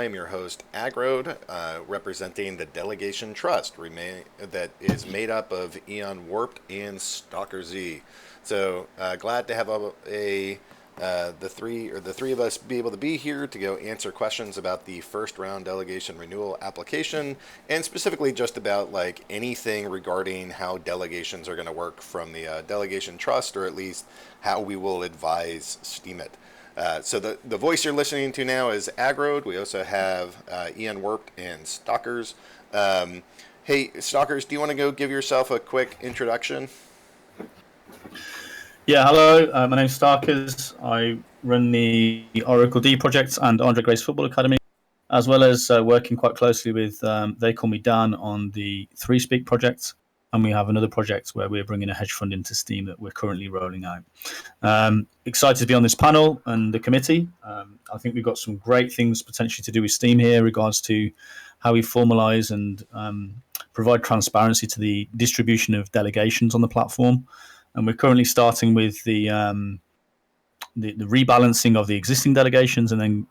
I am your host, Agrode, representing the Delegation Trust that is made up of Eon Warped and Stalker Z. So glad to have the three of us be able to be here to go answer questions about the first round delegation renewal application, and specifically just about like anything regarding how delegations are going to work from the Delegation Trust, or at least how we will advise Steemit. So the voice you're listening to now is Agrode. We also have Ian Warped and Stalkers. Hey, Stalkers, do you want to go give yourself a quick introduction? Yeah, hello. My name's Stalkers. I run the Oracle D project and Andre Grace Football Academy, as well as working quite closely with They Call Me Dan on the 3Speak project. And we have another project where we're bringing a hedge fund into Steem that we're currently rolling out. Excited to be on this panel and the committee. I think we've got some great things potentially to do with Steem here in regards to how we formalize and provide transparency to the distribution of delegations on the platform. And we're currently starting with the rebalancing of the existing delegations, and then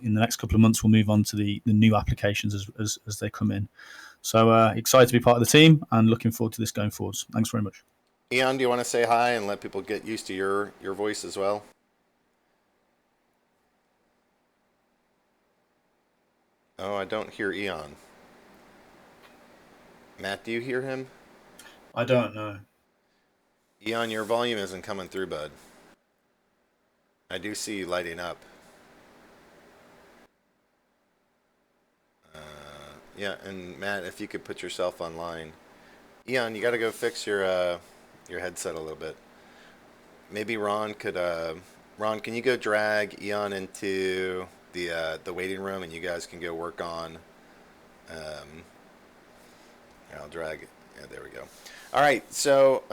in the next couple of months we'll move on to the new applications as they come in. So excited to be part of the team and looking forward to this going forwards. Thanks very much. Ian, do you want to say hi and let people get used to your voice as well? Oh, I don't hear Ian. Matt, do you hear him? I don't know. Ian, your volume isn't coming through, bud. I do see you lighting up. Yeah, and Matt, if you could put yourself online. Ian, you got to go fix your headset a little bit. Maybe Ron could. Ron, can you go drag Ian into the waiting room, and you guys can go work on. I'll drag it. Yeah, there we go. All right, so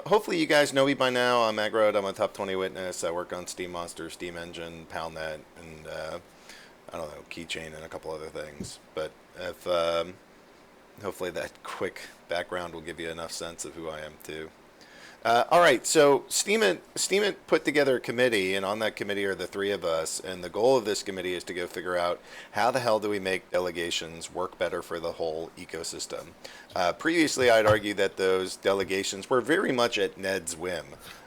hopefully you guys know me by now. I'm Agrode. I'm a top 20 witness. I work on Steam Monster, Steam Engine, PoundNet, and I don't know, Keychain, and a couple other things. But if hopefully that quick background will give you enough sense of who I am too. All right, so Steemit put together a committee, and on that committee are the three of us, and the goal of this committee is to go figure out how the hell do we make delegations work better for the whole ecosystem. Previously, I'd argued that those delegations were very much at Ned's whim.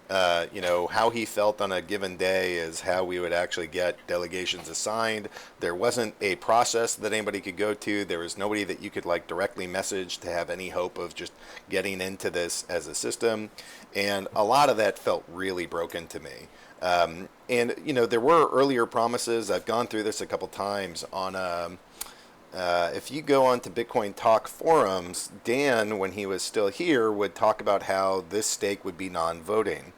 How he felt on a given day is how we would actually get delegations assigned. There wasn't a process that anybody could go to. There was nobody that you could like directly message to have any hope of just getting into this as a system. And a lot of that felt really broken to me. There were earlier promises. I've gone through this a couple times on if you go on to Bitcoin Talk forums, Dan, when he was still here, would talk about how this stake would be non-voting.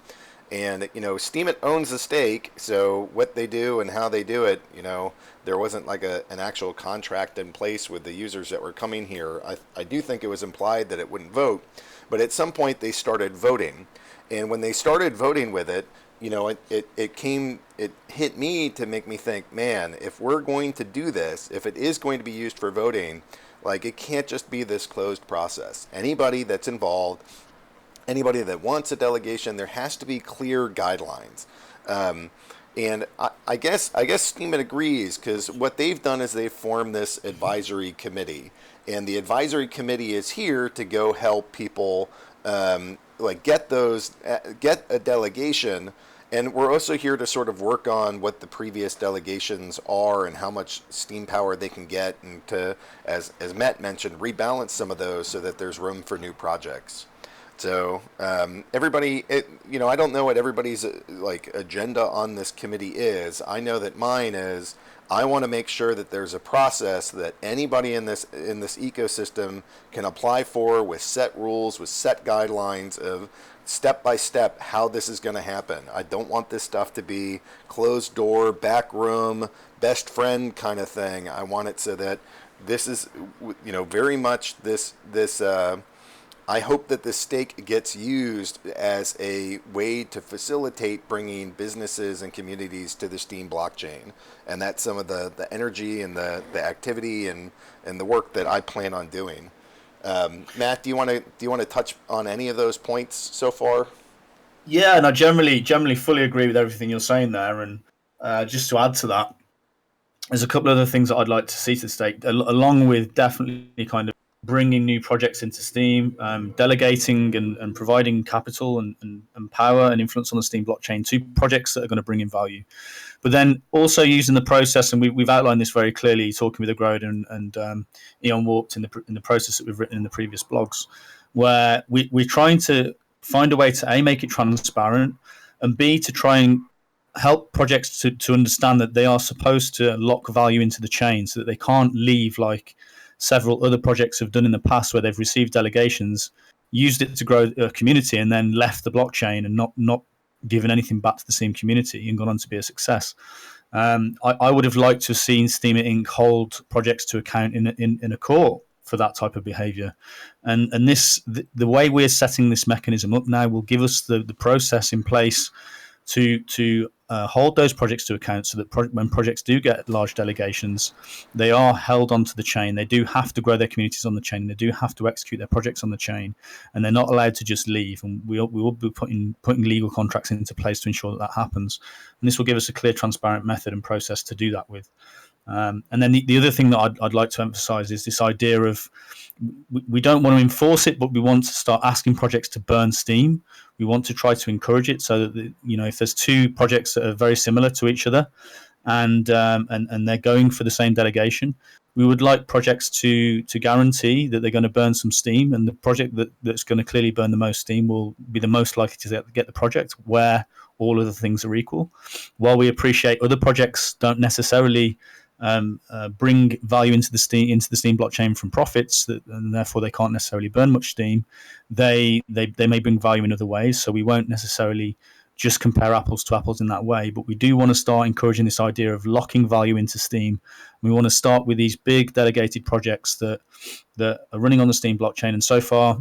And, Steemit owns the stake, so what they do and how they do it, there wasn't like an actual contract in place with the users that were coming here. I do think it was implied that it wouldn't vote, but at some point they started voting. And when they started voting with it, it hit me to make me think, man, if we're going to do this, if it is going to be used for voting, like it can't just be this closed process. Anybody that's involved, anybody that wants a delegation, there has to be clear guidelines. And I guess Steemit agrees, because what they've done is they've formed this advisory committee, and the advisory committee is here to go help people get a delegation. And we're also here to sort of work on what the previous delegations are and how much Steem Power they can get, and to, as Matt mentioned, rebalance some of those so that there's room for new projects. So everybody, I don't know what everybody's agenda on this committee is. I know that mine is, I want to make sure that there's a process that anybody in this ecosystem can apply for, with set rules, with set guidelines of step by step how this is going to happen. I don't want this stuff to be closed door, back room, best friend kind of thing. I want it so that this is, very much this. I hope that this stake gets used as a way to facilitate bringing businesses and communities to the Steem blockchain, and that's some of the energy and the activity and the work that I plan on doing. Matt, do you want to touch on any of those points so far? Yeah, and I generally fully agree with everything you're saying there. And just to add to that, there's a couple of other things that I'd like to see to the state, along with definitely kind of bringing new projects into Steem, delegating and providing capital and power and influence on the Steem blockchain to projects that are going to bring in value. But then also using the process, and we've outlined this very clearly, talking with Agrode and Eon Warped in the process that we've written in the previous blogs, where we're trying to find a way to A, make it transparent, and B, to try and help projects to understand that they are supposed to lock value into the chain so that they can't leave like several other projects have done in the past where they've received delegations, used it to grow a community, and then left the blockchain and not given anything back to the same community and gone on to be a success. I would have liked to have seen Steemit Inc. hold projects to account in a court for that type of behaviour, and the way we're setting this mechanism up now will give us the process in place to hold those projects to account, so that when projects do get large delegations, they are held onto the chain. They do have to grow their communities on the chain. They do have to execute their projects on the chain, and they're not allowed to just leave. And we will be putting legal contracts into place to ensure that happens. And this will give us a clear, transparent method and process to do that with. And then the other thing that I'd like to emphasize is this idea of we don't want to enforce it, but we want to start asking projects to burn Steem. We want to try to encourage it so that if there's two projects that are very similar to each other and they're going for the same delegation, we would like projects to guarantee that they're going to burn some Steem, and the project that's going to clearly burn the most Steem will be the most likely to get the project where all other things are equal. While we appreciate other projects don't necessarily bring value into the Steem blockchain from profits, and therefore they can't necessarily burn much Steem. They may bring value in other ways, so we won't necessarily just compare apples to apples in that way. But we do want to start encouraging this idea of locking value into Steem. We want to start with these big delegated projects that are running on the Steem blockchain, and so far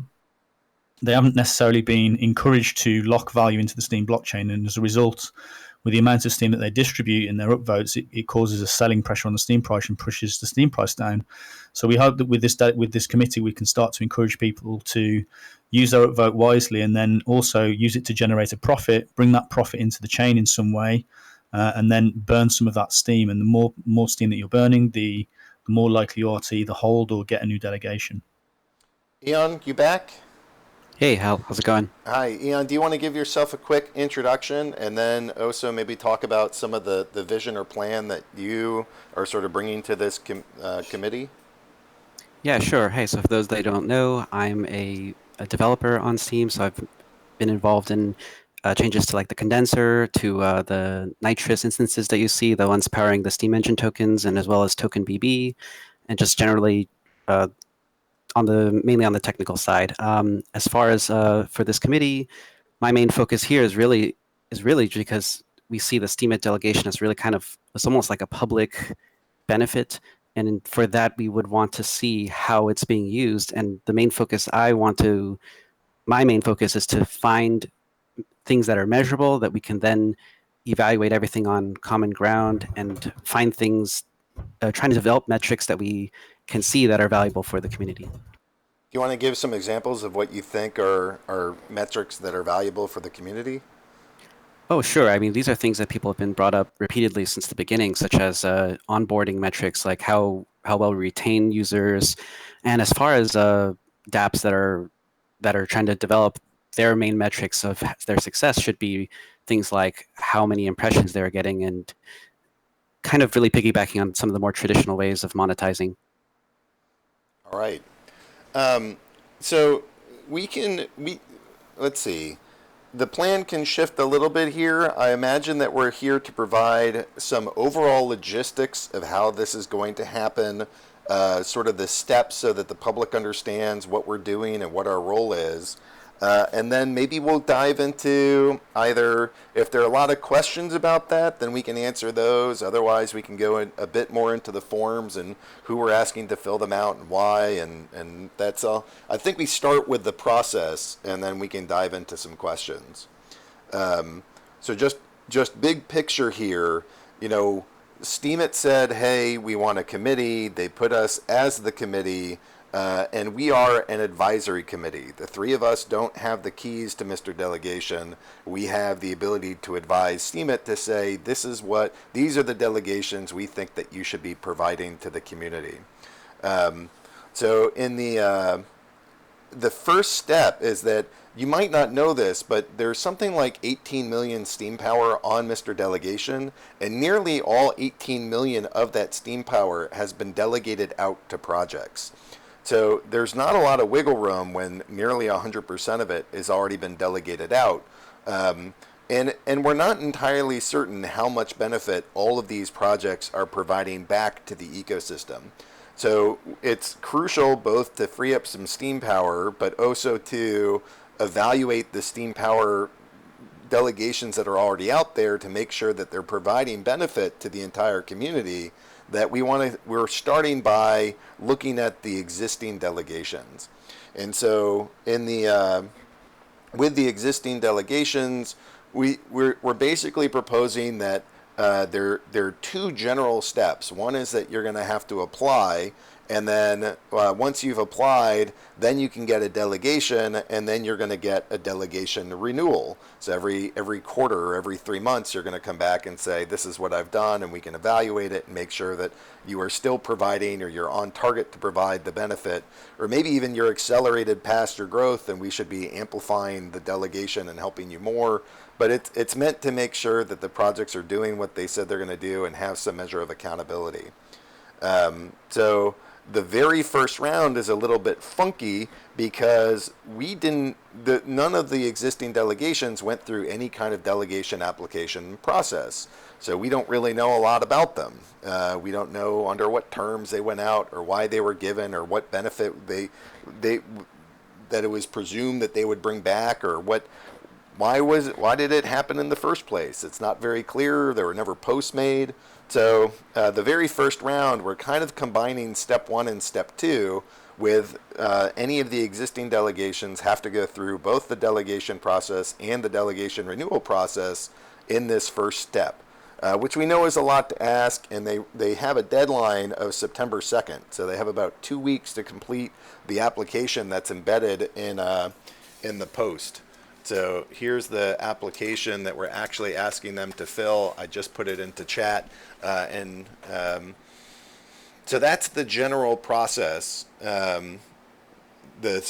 they haven't necessarily been encouraged to lock value into the Steem blockchain, and as a result, with the amount of Steem that they distribute in their upvotes, it causes a selling pressure on the Steem price and pushes the Steem price down. So we hope that with this committee, we can start to encourage people to use their upvote wisely, and then also use it to generate a profit, bring that profit into the chain in some way, and then burn some of that Steem. And the more Steem that you're burning, the more likely you are to either hold or get a new delegation. Eon, you back? Hey, how's it going? Hi, Eon. Do you want to give yourself a quick introduction and then also maybe talk about some of the vision or plan that you are sort of bringing to this committee? Yeah, sure. Hey, so for those that don't know, I'm a developer on Steem, so I've been involved in changes to like the condenser, to the nitrous instances that you see, the ones powering the Steem engine tokens, and as well as token BB, and just generally mainly on the technical side. As far as for this committee, my main focus here is really because we see the Steemit delegation as really it's almost like a public benefit, and for that we would want to see how it's being used. And the main focus my main focus is to find things that are measurable, that we can then evaluate everything on common ground and find things, trying to develop metrics that we can see that are valuable for the community. Do you want to give some examples of what you think are metrics that are valuable for the community? Oh, sure. I mean, these are things that people have been brought up repeatedly since the beginning, such as onboarding metrics, like how well we retain users. And as far as dApps that are trying to develop, their main metrics of their success should be things like how many impressions they're getting, and kind of really piggybacking on some of the more traditional ways of monetizing. All right. So let's see. The plan can shift a little bit here. I imagine that we're here to provide some overall logistics of how this is going to happen, sort of the steps so that the public understands what we're doing and what our role is. And then maybe we'll dive into either, if there are a lot of questions about that, then we can answer those. Otherwise, we can go a bit more into the forms and who we're asking to fill them out and why. And that's all. I think we start with the process, and then we can dive into some questions. So just big picture here, Steemit said, hey, we want a committee. They put us as the committee. And we are an advisory committee. The three of us don't have the keys to Mr. Delegation. We have the ability to advise Steemit to say, these are the delegations we think that you should be providing to the community. So in the first step is that you might not know this, but there's something like 18 million Steem Power on Mr. Delegation, and nearly all 18 million of that Steem Power has been delegated out to projects. So there's not a lot of wiggle room when nearly 100% of it has already been delegated out. And we're not entirely certain how much benefit all of these projects are providing back to the ecosystem. So it's crucial both to free up some Steem Power, but also to evaluate the Steem Power delegations that are already out there to make sure that they're providing benefit to the entire community. That we're starting by looking at the existing delegations. And so in the with the existing delegations, we're basically proposing that there are two general steps. One is that you're going to have to apply, and then once you've applied, then you can get a delegation, and then you're going to get a delegation renewal. So every quarter or every 3 months, you're going to come back and say, this is what I've done, and we can evaluate it and make sure that you are still providing, or you're on target to provide the benefit, or maybe even you're accelerated past your growth, and we should be amplifying the delegation and helping you more. But it's meant to make sure that the projects are doing what they said they're going to do and have some measure of accountability. So the very first round is a little bit funky because none of the existing delegations went through any kind of delegation application process. So we don't really know a lot about them. We don't know under what terms they went out, or why they were given, or what benefit that it was presumed that they would bring back, or why did it happen in the first place? It's not very clear. There were never posts made. So the very first round, we're kind of combining step 1 and step 2 with any of the existing delegations have to go through both the delegation process and the delegation renewal process in this first step, which we know is a lot to ask, and they have a deadline of September 2nd. So they have about 2 weeks to complete the application that's embedded in the post. So here's the application that we're actually asking them to fill. I just put it into chat. So that's the general process. The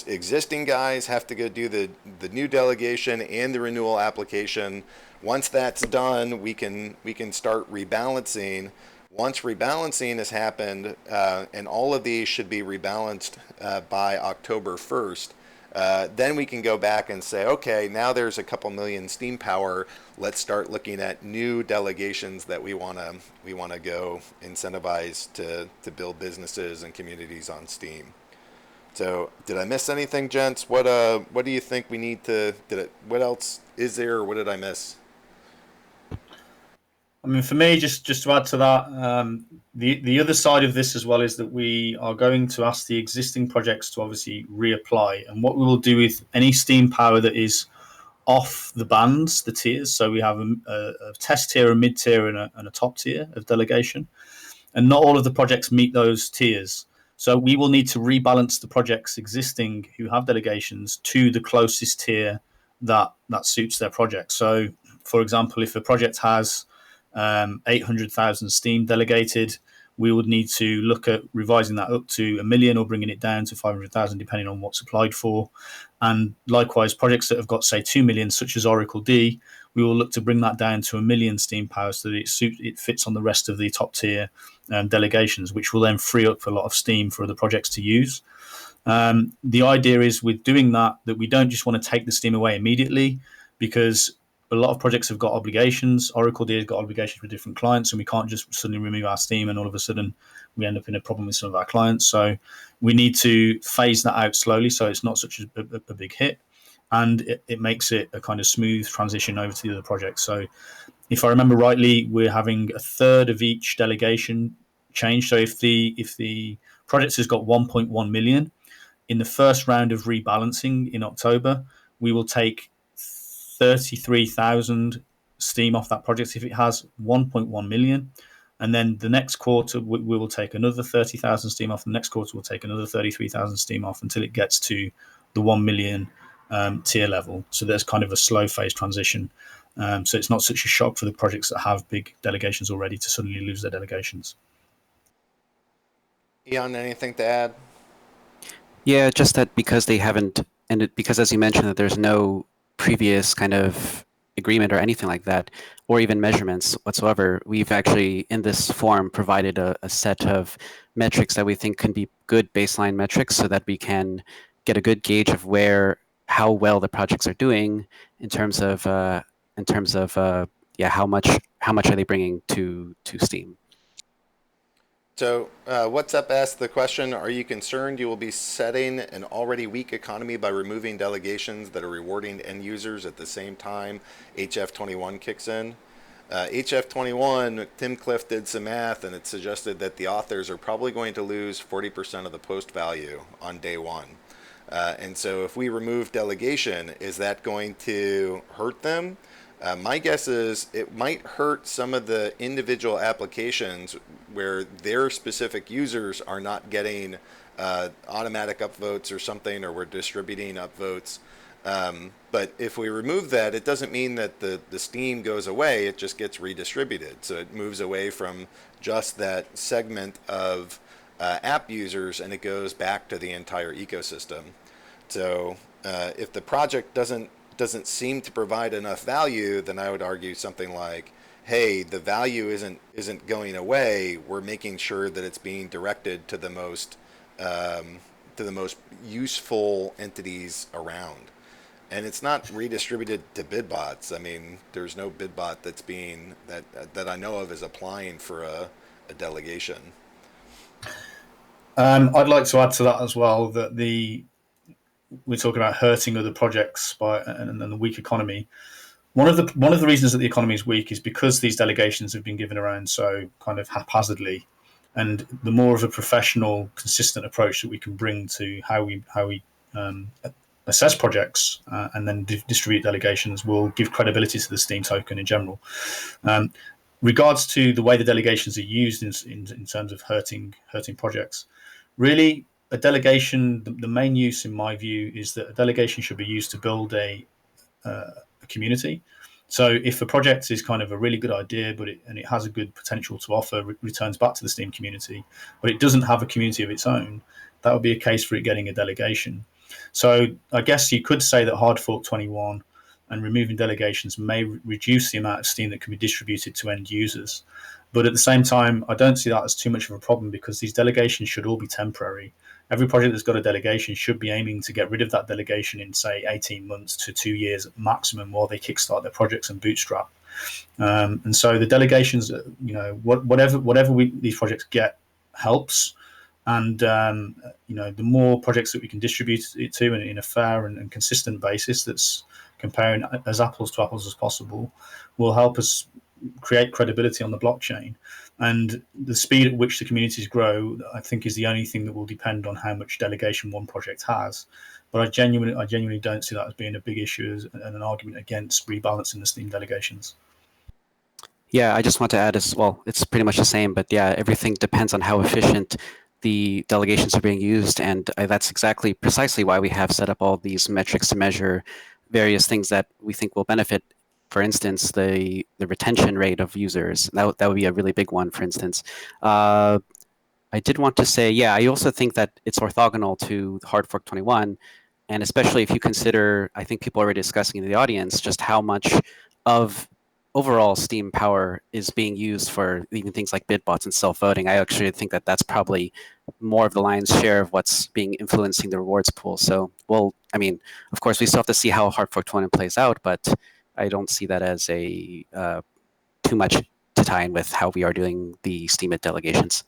existing guys have to go do the new delegation and the renewal application. Once that's done, we can start rebalancing. Once rebalancing has happened, and all of these should be rebalanced by October 1st, then we can go back and say, okay, now there's a couple million Steem Power. Let's start looking at new delegations that we want to go incentivize to build businesses and communities on Steem. So, did I miss anything, gents? What do you think we need to? What else is there, or what did I miss? I mean, for me, just to add to that, the other side of this as well is that we are going to ask the existing projects to obviously reapply. And what we will do with any Steem Power that is off the bands, the tiers, so we have a test tier, a mid tier, and a top tier of delegation. And not all of the projects meet those tiers. So we will need to rebalance the projects existing who have delegations to the closest tier that suits their project. So, for example, if a project has 800,000 Steem delegated, we would need to look at revising that up to 1 million or bringing it down to 500,000, depending on what's applied for. And likewise, projects that have got, say, 2 million, such as Oracle D, we will look to bring that down to 1 million Steem Power so that it fits on the rest of the top tier delegations, which will then free up a lot of steam for other projects to use. The idea is with doing that we don't just want to take the steam away immediately, because a lot of projects have got obligations. Oracle D has got obligations with different clients, and we can't just suddenly remove our steam and all of a sudden we end up in a problem with some of our clients. So we need to phase that out slowly so it's not such a big hit, and it makes it a kind of smooth transition over to the other projects. So if I remember rightly, we're having a third of each delegation change. So if the project has got 1.1 million, in the first round of rebalancing in October, we will take 33,000 steam off that project if it has 1.1 million. And then the next quarter, we will take another 30,000 Steem off. The next quarter, we'll take another 33,000 Steem off until it gets to the 1 million tier level. So there's kind of a slow phase transition. So it's not such a shock for the projects that have big delegations already to suddenly lose their delegations. Ian, anything to add? Yeah, just that because they haven't, because as you mentioned, that there's no previous kind of agreement or anything like that, or even measurements whatsoever, we've actually, in this form, provided a set of metrics that we think can be good baseline metrics so that we can get a good gauge of how well the projects are doing in terms of how much are they bringing to Steem. So, What's Up asked the question, are you concerned you will be setting an already weak economy by removing delegations that are rewarding end users at the same time HF21 kicks in? HF21, Tim Cliff did some math and it suggested that the authors are probably going to lose 40% of the post value on day one. And so if we remove delegation, is that going to hurt them? My guess is it might hurt some of the individual applications where their specific users are not getting automatic upvotes or something, or we're distributing upvotes. But if we remove that, it doesn't mean that the Steem goes away, it just gets redistributed. So it moves away from just that segment of app users and it goes back to the entire ecosystem. So if the project doesn't seem to provide enough value, then I would argue something like, hey, the value isn't going away. We're making sure that it's being directed to the most useful entities around. And it's not redistributed to bid bots. I mean, there's no bid bot that's being that I know of is applying for a delegation. I'd like to add to that as well that we're talking about hurting other projects and the weak economy. One of the reasons that the economy is weak is because these delegations have been given around so kind of haphazardly, and the more of a professional, consistent approach that we can bring to how we assess projects and then distribute delegations will give credibility to the Steem token in general. Regards to the way the delegations are used in terms of hurting projects, really. A delegation, the main use in my view is that a delegation should be used to build a community. So if a project is kind of a really good idea, but it has a good potential to offer returns back to the Steem community, but it doesn't have a community of its own, that would be a case for it getting a delegation. So I guess you could say that hard fork 21 and removing delegations may reduce the amount of Steem that can be distributed to end users. But at the same time, I don't see that as too much of a problem because these delegations should all be temporary. Every project that's got a delegation should be aiming to get rid of that delegation in, say, 18 months to 2 years maximum while they kickstart their projects and bootstrap. And so the delegations, whatever these projects get helps. And, the more projects that we can distribute it to in a fair and consistent basis that's comparing as apples to apples as possible will help us create credibility on the blockchain. And the speed at which the communities grow, I think, is the only thing that will depend on how much delegation one project has. But I genuinely don't see that as being a big issue and an argument against rebalancing the Steem delegations. Yeah, I just want to add as well, it's pretty much the same, but yeah, everything depends on how efficient the delegations are being used. And that's precisely why we have set up all these metrics to measure various things that we think will benefit. For instance, the retention rate of users. That would be a really big one, for instance. I did want to say, yeah, I also think that it's orthogonal to hard fork 21. And especially if you consider, I think people are already discussing in the audience, just how much of overall Steem Power is being used for even things like bid bots and self-voting. I actually think that that's probably more of the lion's share of what's being influencing the rewards pool. So, of course, we still have to see how hard fork 21 plays out, but I don't see that as a too much to tie in with how we are doing the Steemit delegations.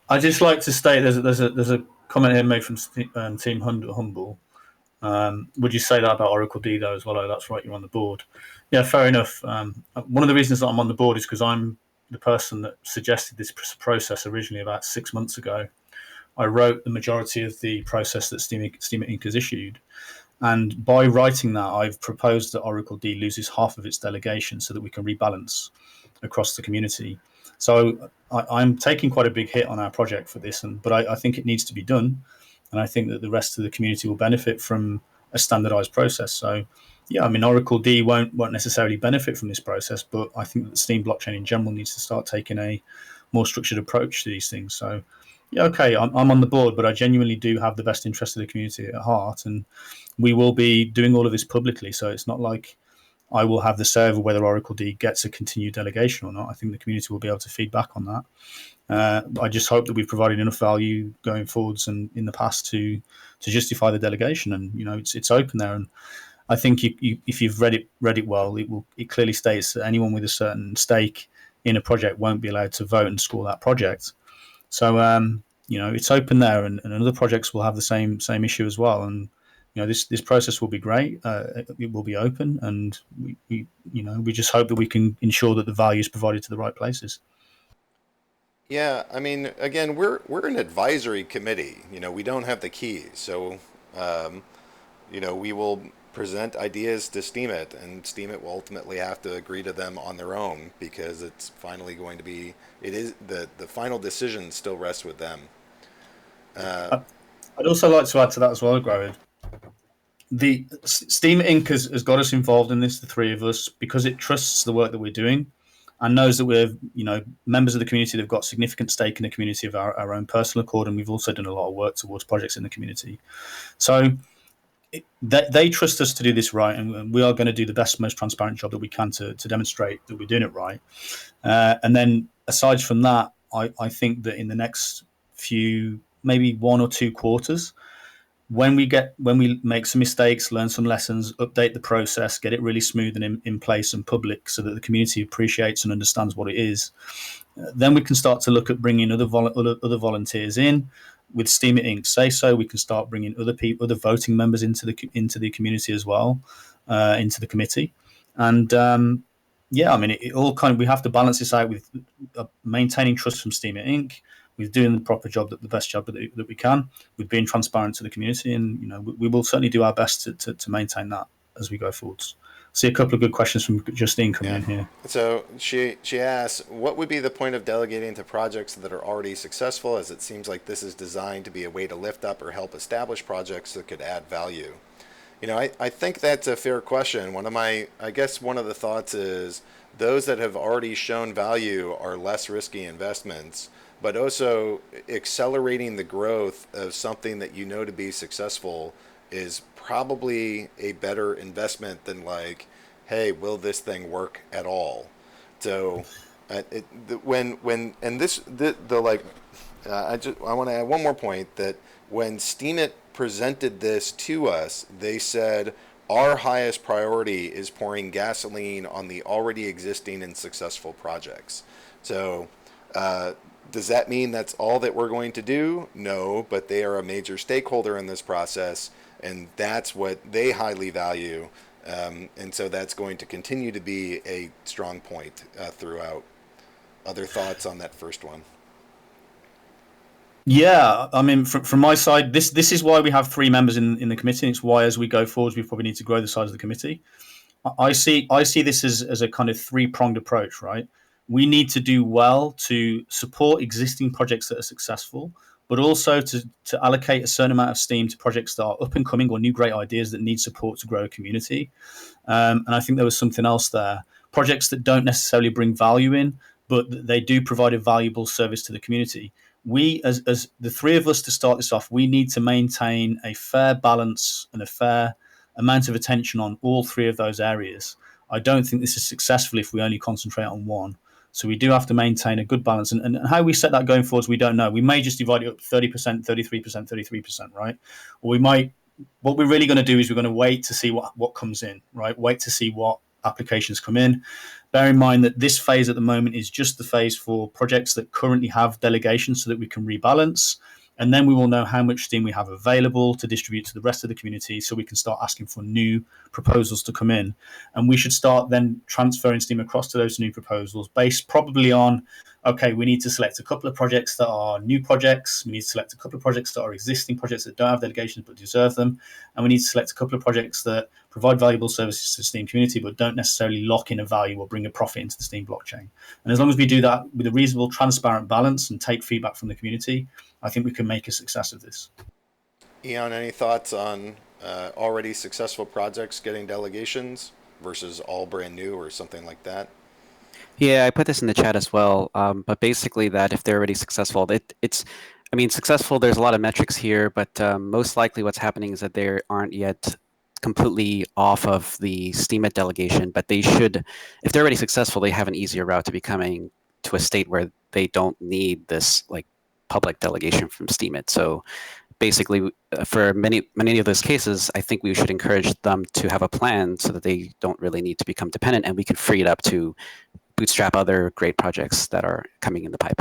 I just like to state there's a comment here made from Team Humble. Would you say that about Oracle D though as well? Oh, that's right, you're on the board. Yeah, fair enough. One of the reasons that I'm on the board is because I'm the person that suggested this process originally about 6 months ago. I wrote the majority of the process that Steemit Inc has issued. And by writing that, I've proposed that Oracle D loses half of its delegation so that we can rebalance across the community. So I'm taking quite a big hit on our project for this, but I think it needs to be done, and I think that the rest of the community will benefit from a standardized process. So, yeah, I mean, Oracle D won't necessarily benefit from this process, but I think that the Steem blockchain in general needs to start taking a more structured approach to these things. So, yeah, okay, I'm on the board, but I genuinely do have the best interest of the community at heart, and we will be doing all of this publicly. So it's not like I will have the say over whether Oracle D gets a continued delegation or not. I think the community will be able to feed back on that. I just hope that we've provided enough value going forwards and in the past to justify the delegation. And it's open there. And I think if you've read it well, it clearly states that anyone with a certain stake in a project won't be allowed to vote and score that project. So it's open there, and other projects will have the same issue as well. And this process will be great. It will be open, and we just hope that we can ensure that the value is provided to the right places. Yeah, I mean, again, we're an advisory committee. We don't have the keys, so we will present ideas to Steemit, and Steemit will ultimately have to agree to them on their own, because it's finally going to be, it is the final decision still rests with them. I'd also like to add to that as well, Graham. The Steemit Inc has got us involved in this, the three of us, because it trusts the work that we're doing and knows that we're members of the community that have got significant stake in the community of our own personal accord, and we've also done a lot of work towards projects in the community. So they trust us to do this right, and we are going to do the best, most transparent job that we can to demonstrate that we're doing it right. And then aside from that, I think that in the next few, maybe 1 or 2 quarters, when we make some mistakes, learn some lessons, update the process, get it really smooth and in place and public, so that the community appreciates and understands what it is, then we can start to look at bringing other volunteers in. With Steemit Inc say so, we can start bringing other voting members into the community as well, into the committee. And I mean, it all kind of, we have to balance this out with maintaining trust from Steemit Inc, with doing the proper job, the best job that we can, with being transparent to the community, and we will certainly do our best to maintain that as we go forwards. See a couple of good questions from Justine coming in here. So she asks, what would be the point of delegating to projects that are already successful, as it seems like this is designed to be a way to lift up or help establish projects that could add value? I think that's a fair question. I guess one of the thoughts is those that have already shown value are less risky investments, but also accelerating the growth of something that to be successful is probably a better investment than hey, will this thing work at all? So I want to add one more point, that when Steemit presented this to us, they said our highest priority is pouring gasoline on the already existing and successful projects. So does that mean that's all that we're going to do? No, but they are a major stakeholder in this process, and that's what they highly value. And so that's going to continue to be a strong point throughout. Other thoughts on that first one? Yeah, I mean, from my side, this is why we have 3 members in the committee. It's why, as we go forward, we probably need to grow the size of the committee. I see this as a kind of 3-pronged approach, right? We need to do well to support existing projects that are successful, but also to allocate a certain amount of steam to projects that are up and coming or new great ideas that need support to grow a community. And I think there was something else there. Projects that don't necessarily bring value in, but they do provide a valuable service to the community. We, as the 3 of us, to start this off, we need to maintain a fair balance and a fair amount of attention on all 3 of those areas. I don't think this is successful if we only concentrate on one. So we do have to maintain a good balance. And how we set that going forwards, we don't know. We may just divide it up 30%, 33%, 33%, right? Or we might, what we're really going to do is we're going to wait to see what comes in, right? Wait to see what applications come in. Bear in mind that this phase at the moment is just the phase for projects that currently have delegations, so that we can rebalance. And then we will know how much steam we have available to distribute to the rest of the community, so we can start asking for new proposals to come in. And we should start then transferring steam across to those new proposals, based probably on okay, we need to select a couple of projects that are new projects. We need to select a couple of projects that are existing projects that don't have delegations but deserve them. And we need to select a couple of projects that provide valuable services to the Steem community but don't necessarily lock in a value or bring a profit into the Steem blockchain. And as long as we do that with a reasonable, transparent balance and take feedback from the community, I think we can make a success of this. Eon, any thoughts on already successful projects getting delegations versus all brand new or something like that? Yeah, I put this in the chat as well. But basically, that if they're already successful, I mean, successful. There's a lot of metrics here, but most likely, what's happening is that they aren't yet completely off of the Steemit delegation. But they should, if they're already successful, they have an easier route to becoming to a state where they don't need this like public delegation from Steemit. So basically, for many of those cases, I think we should encourage them to have a plan so that they don't really need to become dependent, and we can free it up to bootstrap other great projects that are coming in the pipe.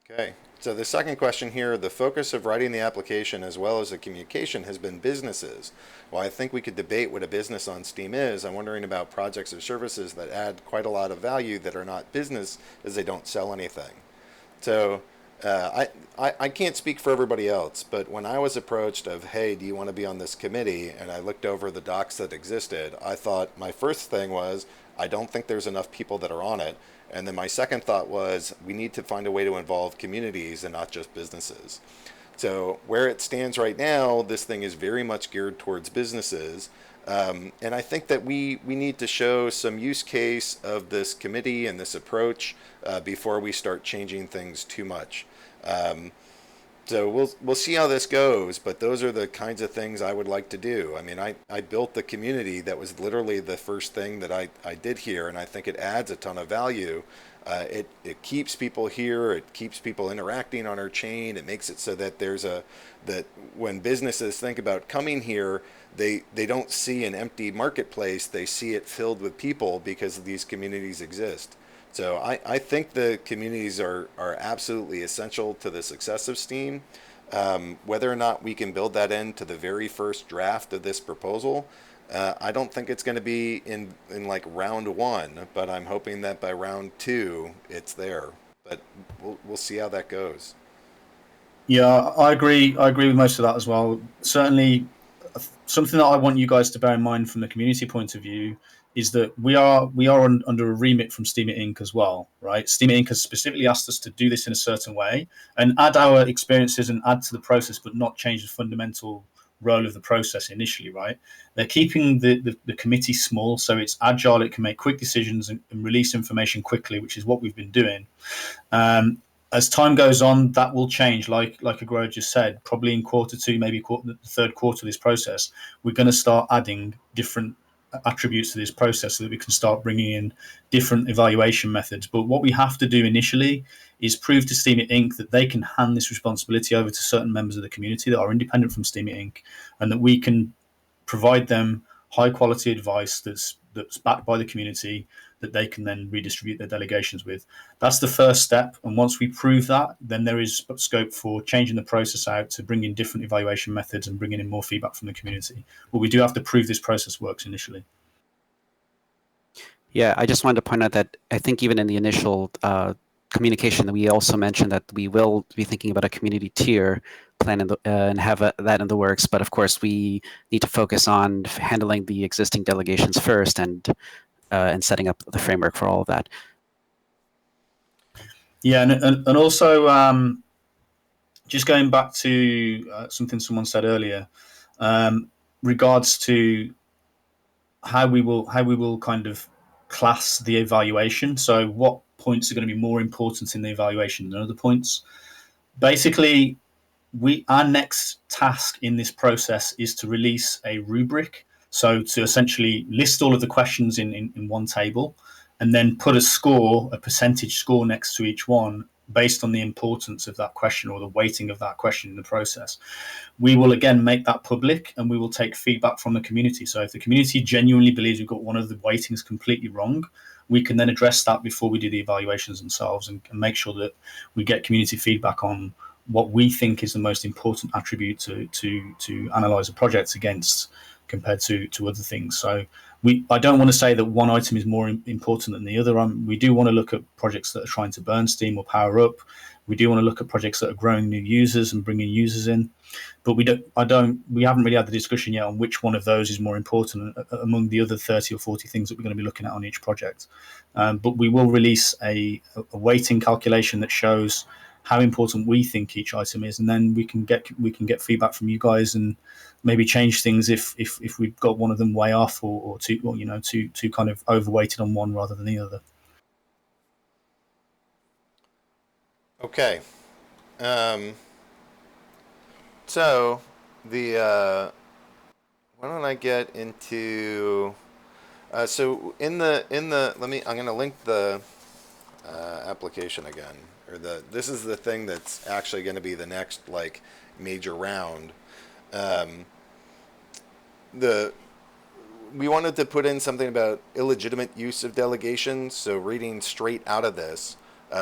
Okay. So the second question here, the focus of writing the application as well as the communication has been businesses. While I think we could debate what a business on Steem is, I'm wondering about projects or services that add quite a lot of value that are not business as they don't sell anything. So I can't speak for everybody else, but when I was approached of, hey, do you want to be on this committee? And I looked over the docs that existed, I thought my first thing was, I don't think there's enough people that are on it. And then my second thought was, we need to find a way to involve communities and not just businesses. So where it stands right now, this thing is very much geared towards businesses. And I think that we need to show some use case of this committee and this approach before we start changing things too much. So we'll see how this goes, but those are the kinds of things I would like to do. I mean, I built the community. That was literally the first thing that I did here, and I think it adds a ton of value. It keeps people here. It keeps people interacting on our chain. It makes it so that that when businesses think about coming here, they don't see an empty marketplace. They see it filled with people because these communities exist. So I think the communities are absolutely essential to the success of Steem. Whether or not we can build that into the very first draft of this proposal, I don't think it's going to be in like round one, but I'm hoping that by round two, it's there. But we'll see how that goes. Yeah, I agree. I agree with most of that as well. Certainly, something that I want you guys to bear in mind from the community point of view is that we are under a remit from Steemit Inc. as well, right? Steemit Inc. has specifically asked us to do this in a certain way and add our experiences and add to the process, but not change the fundamental role of the process initially, right? They're keeping the committee small, so it's agile. It can make quick decisions and release information quickly, which is what we've been doing. As time goes on, that will change. Like Agro just said, probably in quarter two, maybe the third quarter of this process, we're going to start adding different attributes to this process so that we can start bringing in different evaluation methods. But what we have to do initially is prove to Steemit Inc. that they can hand this responsibility over to certain members of the community that are independent from Steemit Inc. and that we can provide them high quality advice that's backed by the community that they can then redistribute their delegations with. That's the first step. And once we prove that, then there is scope for changing the process out to bring in different evaluation methods and bringing in more feedback from the community. But we do have to prove this process works initially. Yeah, I just wanted to point out that I think even in the initial communication that we also mentioned that we will be thinking about a community tier plan and have that in the works. But of course, we need to focus on handling the existing delegations first and setting up the framework for all of that. Yeah, and also just going back to something someone said earlier, regards to how we will kind of class the evaluation. So what points are going to be more important in the evaluation than other points? Basically, our next task in this process is to release a rubric. So to essentially list all of the questions in one table and then put a percentage score next to each one based on the importance of that question or the weighting of that question in the process. We will again make that public and we will take feedback from the community. So if the community genuinely believes we've got one of the weightings completely wrong, we can then address that before we do the evaluations themselves and make sure that we get community feedback on what we think is the most important attribute to analyze a project against compared to other things. So I don't want to say that one item is more important than the other. We do want to look at projects that are trying to burn steam or power up. We do want to look at projects that are growing new users and bringing users in. But we haven't really had the discussion yet on which one of those is more important among the other 30 or 40 things that we're going to be looking at on each project. But we will release a weighting calculation that shows how important we think each item is, and then we can get feedback from you guys and maybe change things if we've got one of them way off or too kind of overweighted on one rather than the other. Okay. So the why don't I get into so in the I'm going to link the application again, or this is the thing that's actually going to be the next like major round. We wanted to put in something about illegitimate use of delegations. So reading straight out of this,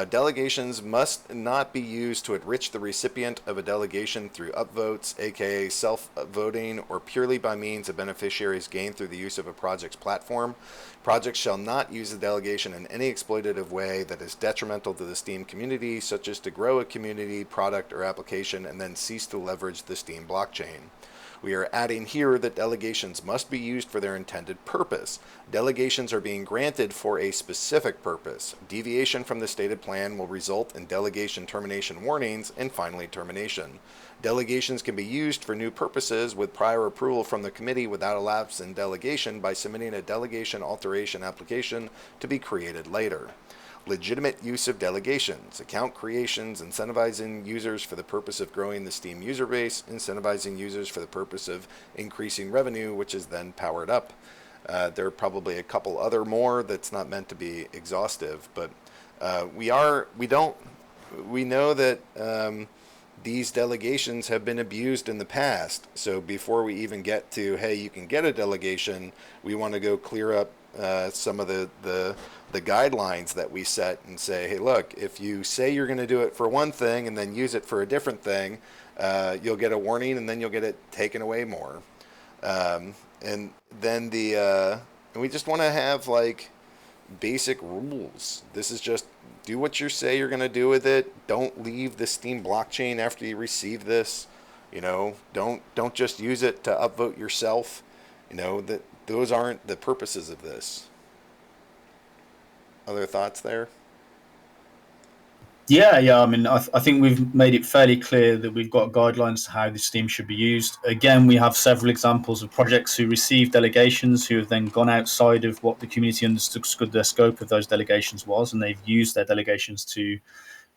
delegations must not be used to enrich the recipient of a delegation through upvotes, aka self-voting, or purely by means of beneficiaries gained through the use of a project's platform. Projects shall not use the delegation in any exploitative way that is detrimental to the Steem community, such as to grow a community, product, or application, and then cease to leverage the Steem blockchain. We are adding here that delegations must be used for their intended purpose. Delegations are being granted for a specific purpose. Deviation from the stated plan will result in delegation termination warnings and finally termination. Delegations can be used for new purposes with prior approval from the committee without a lapse in delegation by submitting a delegation alteration application to be created later. Legitimate use of delegations, account creations, incentivizing users for the purpose of growing the Steem user base, incentivizing users for the purpose of increasing revenue, which is then powered up. There are probably a couple other more that's not meant to be exhaustive, but we know that these delegations have been abused in the past. So before we even get to, hey, you can get a delegation, we want to go clear up some of the guidelines that we set and say, hey, look, if you say you're going to do it for one thing and then use it for a different thing, you'll get a warning and then you'll get it taken away more. And then and we just want to have like basic rules. This is just do what you say you're going to do with it. Don't leave the Steem blockchain after you receive this. Don't just use it to upvote yourself. That those aren't the purposes of this. Other thoughts there? Yeah. I mean, I think we've made it fairly clear that we've got guidelines to how the Steem should be used. Again, we have several examples of projects who received delegations who have then gone outside of what the community understood their scope of those delegations was, and they've used their delegations to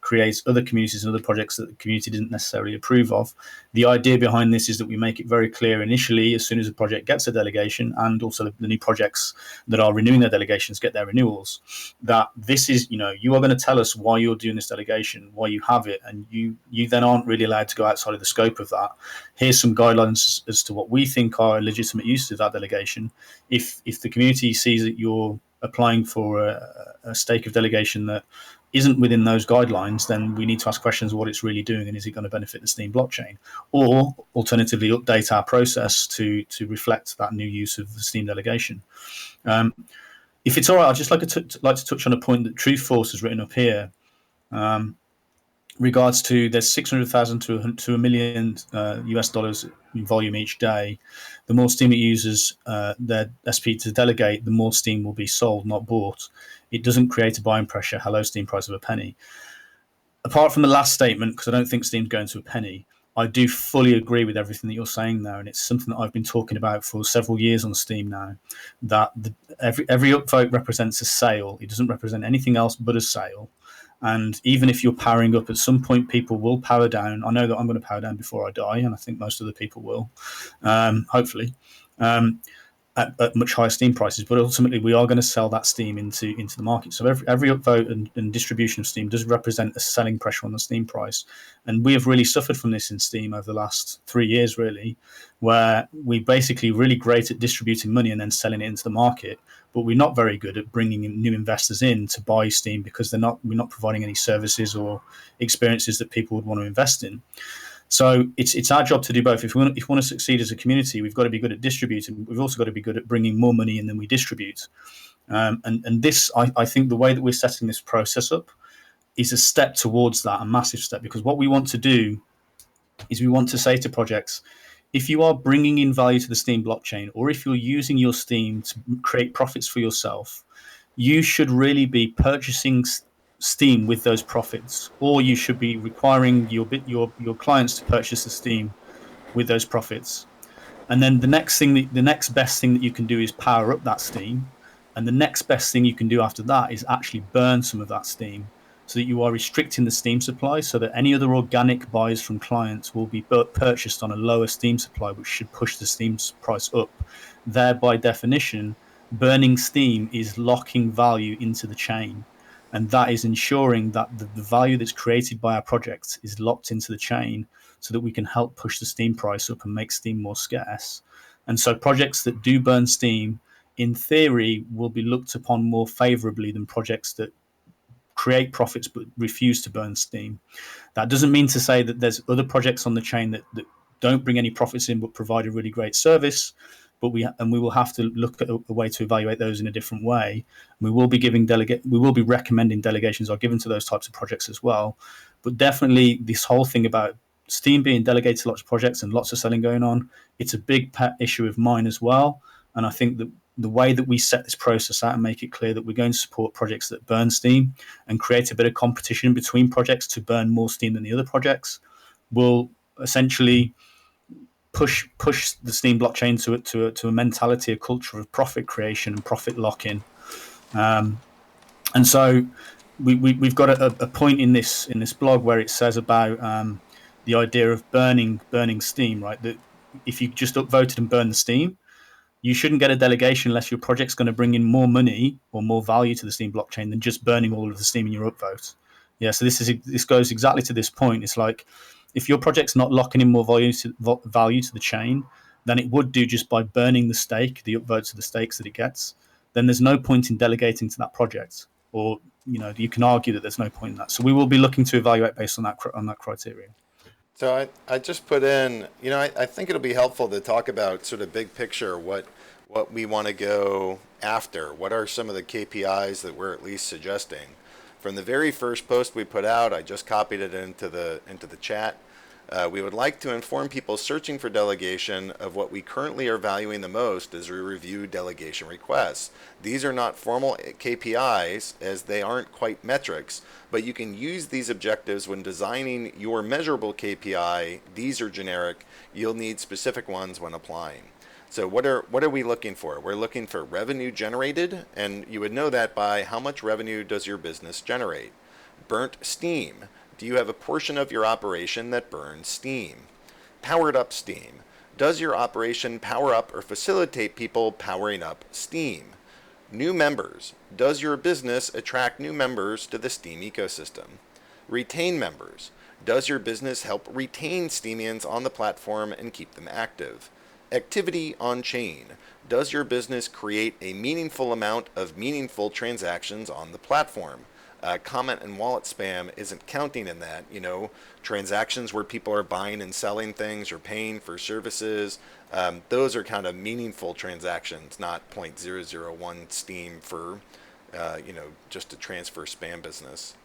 create other communities and other projects that the community didn't necessarily approve of. The idea behind this is that we make it very clear initially, as soon as a project gets a delegation, and also the new projects that are renewing their delegations get their renewals, that this is, you are going to tell us why you're doing this delegation, why you have it, and you then aren't really allowed to go outside of the scope of that. Here's some guidelines as to what we think are legitimate uses of that delegation. If the community sees that you're applying for a stake of delegation that isn't within those guidelines, then we need to ask questions of what it's really doing and is it going to benefit the Steem blockchain, or alternatively update our process to reflect that new use of the Steem delegation. If it's all right, I'd just like to touch on a point that Truth Force has written up here. Regards to there's 600,000 to $1 million US dollars in volume each day. The more Steemit users their SP to delegate, the more Steem will be sold, not bought. It doesn't create a buying pressure. Hello, Steem price of a penny. Apart from the last statement, because I don't think Steem's going to a penny, I do fully agree with everything that you're saying there, and it's something that I've been talking about for several years on Steem now. That every upvote represents a sale. It doesn't represent anything else but a sale. And even if you're powering up, at some point people will power down. I know that I'm going to power down before I die, and I think most of the people will, hopefully, at much higher Steem prices. But ultimately, we are going to sell that Steem into the market. So every upvote and distribution of Steem does represent a selling pressure on the Steem price. And we have really suffered from this in Steem over the last 3 years, really, where we're basically really great at distributing money and then selling it into the market. But we're not very good at bringing in new investors in to buy Steem because we're not providing any services or experiences that people would want to invest in. So it's our job to do both. If we want to succeed as a community, we've got to be good at distributing. We've also got to be good at bringing more money in than we distribute. And this, I think, the way that we're setting this process up is a step towards that, a massive step. Because what we want to do is we want to say to projects, if you are bringing in value to the Steem blockchain, or if you're using your Steem to create profits for yourself, you should really be purchasing Steem with those profits, or you should be requiring your clients to purchase the Steem with those profits. And then the next best thing that you can do is power up that Steem, and the next best thing you can do after that is actually burn some of that Steem, so that you are restricting the Steem supply, so that any other organic buys from clients will be purchased on a lower Steem supply, which should push the Steem price up. There, by definition, burning Steem is locking value into the chain, and that is ensuring that the value that's created by our projects is locked into the chain, so that we can help push the Steem price up and make Steem more scarce. And so projects that do burn Steem, in theory, will be looked upon more favorably than projects that create profits but refuse to burn Steem. That doesn't mean to say that there's other projects on the chain that don't bring any profits in but provide a really great service. But we will have to look at a way to evaluate those in a different way. We will be recommending delegations are given to those types of projects as well. But definitely this whole thing about Steem being delegated to lots of projects and lots of selling going on, it's a big pet issue of mine as well. And I think that the way that we set this process out and make it clear that we're going to support projects that burn Steem and create a bit of competition between projects to burn more Steem than the other projects will essentially push the Steem blockchain to a mentality, a culture of profit creation and profit lock-in. And so we've got a point in this blog where it says about the idea of burning Steem, right? That if you just upvoted and burn the Steem, you shouldn't get a delegation unless your project's going to bring in more money or more value to the Steem blockchain than just burning all of the Steem in your upvote. Yeah, so this goes exactly to this point. It's like if your project's not locking in more value to the chain than it would do just by burning the stake, the upvotes of the stakes that it gets, then there's no point in delegating to that project. Or you can argue that there's no point in that. So we will be looking to evaluate based on that criteria. So I just put in, I think it'll be helpful to talk about sort of big picture, what we want to go after. What are some of the KPIs that we're at least suggesting? From the very first post we put out, I just copied it into the chat. We would like to inform people searching for delegation of what we currently are valuing the most as we review delegation requests. These are not formal KPIs as they aren't quite metrics, but you can use these objectives when designing your measurable KPI. These are generic. You'll need specific ones when applying. So what are we looking for? We're looking for revenue generated, and you would know that by how much revenue does your business generate. Burnt Steem. Do you have a portion of your operation that burns Steem? Powered up Steem. Does your operation power up or facilitate people powering up Steem? New members. Does your business attract new members to the Steem ecosystem? Retain members. Does your business help retain Steemians on the platform and keep them active? Activity on chain. Does your business create a meaningful amount of meaningful transactions on the platform? Comment and wallet spam isn't counting in that. Transactions where people are buying and selling things or paying for services. Those are kind of meaningful transactions, not 0.001 Steem for, just to transfer spam business.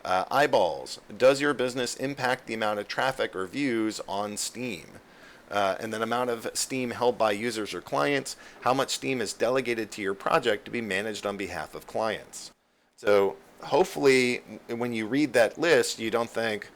Eyeballs. Does your business impact the amount of traffic or views on Steem? And then amount of Steem held by users or clients. How much Steem is delegated to your project to be managed on behalf of clients? So hopefully when you read that list, you don't think,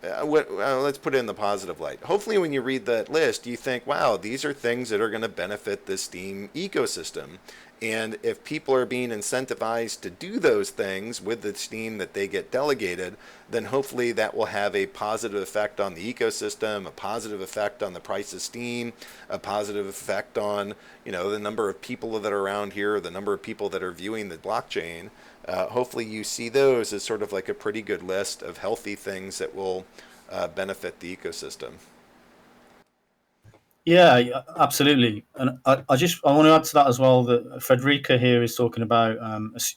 let's put it in the positive light. Hopefully when you read that list, you think, wow, these are things that are going to benefit the Steem ecosystem. And if people are being incentivized to do those things with the Steem that they get delegated, then hopefully that will have a positive effect on the ecosystem, a positive effect on the price of Steem, a positive effect on, the number of people that are around here, the number of people that are viewing the blockchain. Hopefully you see those as sort of like a pretty good list of healthy things that will benefit the ecosystem. Absolutely. And I want to add to that as well that Frederica here is talking about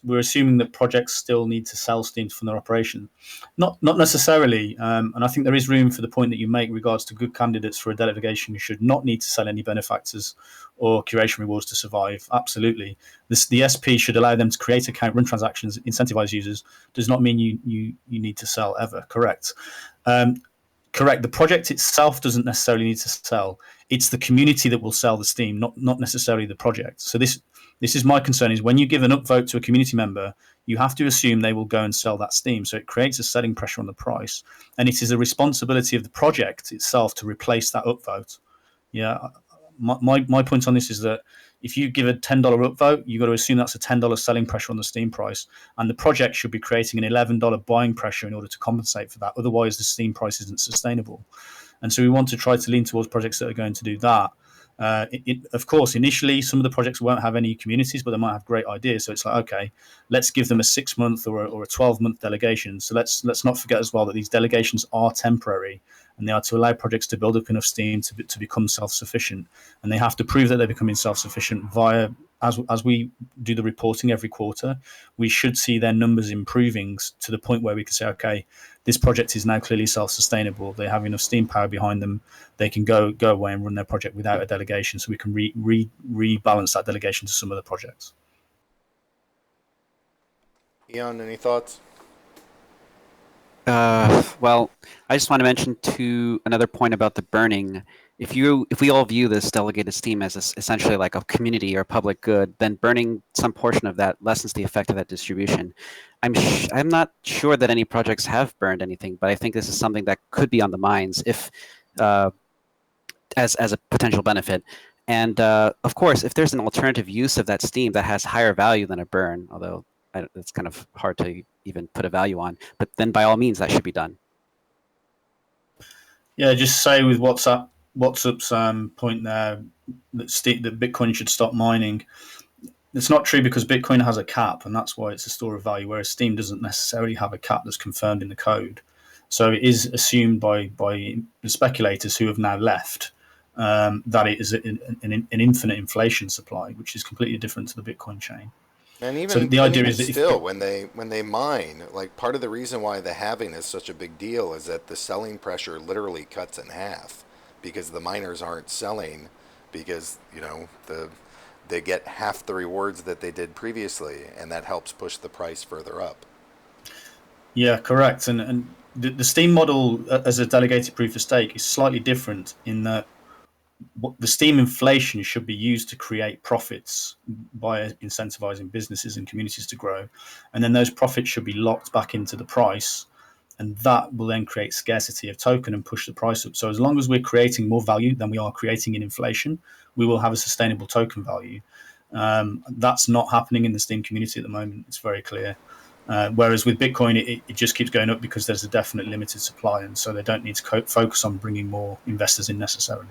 we're assuming that projects still need to sell Steam from their operation. Not necessarily. And I think there is room for the point that you make regards to good candidates for a delegation who should not need to sell any benefactors or curation rewards to survive. Absolutely. The SP should allow them to create account, run transactions, incentivize users. Does not mean you need to sell ever. Correct. Um, Correct. The project itself doesn't necessarily need to sell. It's the community that will sell the Steam, not necessarily the project. So this is my concern: is when you give an upvote to a community member, you have to assume they will go and sell that Steam. So it creates a selling pressure on the price, and it is a responsibility of the project itself to replace that upvote. Yeah, my point on this is that if you give a $10 upvote, you've got to assume that's a $10 selling pressure on the Steam price, and the project should be creating an $11 buying pressure in order to compensate for that. Otherwise, the Steam price isn't sustainable. And so we want to try to lean towards projects that are going to do that. Of course, initially, some of the projects won't have any communities, but they might have great ideas. So it's like, okay, let's give them a 6-month or a 12-month delegation. So let's not forget as well that these delegations are temporary, and they are to allow projects to build up enough steam to become self-sufficient. And they have to prove that they're becoming self-sufficient via, as we do the reporting every quarter, we should see their numbers improving to the point where we can say, okay, this project is now clearly self-sustainable. They have enough steam power behind them. They can go away and run their project without a delegation. So we can rebalance that delegation to some other projects. Ian, any thoughts? Well, I just want to mention another point about the burning. If we all view this delegated Steam as essentially like a community or public good, then burning some portion of that lessens the effect of that distribution. I'm not sure that any projects have burned anything, but I think this is something that could be on the minds if as a potential benefit. And of course, if there's an alternative use of that Steam that has higher value than a burn, although it's kind of hard to even put a value on, but then by all means that should be done. Yeah, just say with WhatsApp's point there that Bitcoin should stop mining. It's not true because Bitcoin has a cap, and that's why it's a store of value, whereas Steam doesn't necessarily have a cap that's confirmed in the code. So it is assumed by the speculators who have now left that it is an infinite inflation supply, which is completely different to the Bitcoin chain. And even, so the idea even is that still, when they mine, like part of the reason why the halving is such a big deal is that the selling pressure literally cuts in half because the miners aren't selling because they get half the rewards that they did previously, and that helps push the price further up. Yeah, correct. And the Steam model as a delegated proof of stake is slightly different in that the Steam inflation should be used to create profits by incentivizing businesses and communities to grow. And then those profits should be locked back into the price. And that will then create scarcity of token and push the price up. So as long as we're creating more value than we are creating in inflation, we will have a sustainable token value. That's not happening in the Steam community at the moment. It's very clear. Whereas with Bitcoin, it just keeps going up because there's a definite limited supply. And so they don't need to focus on bringing more investors in necessarily.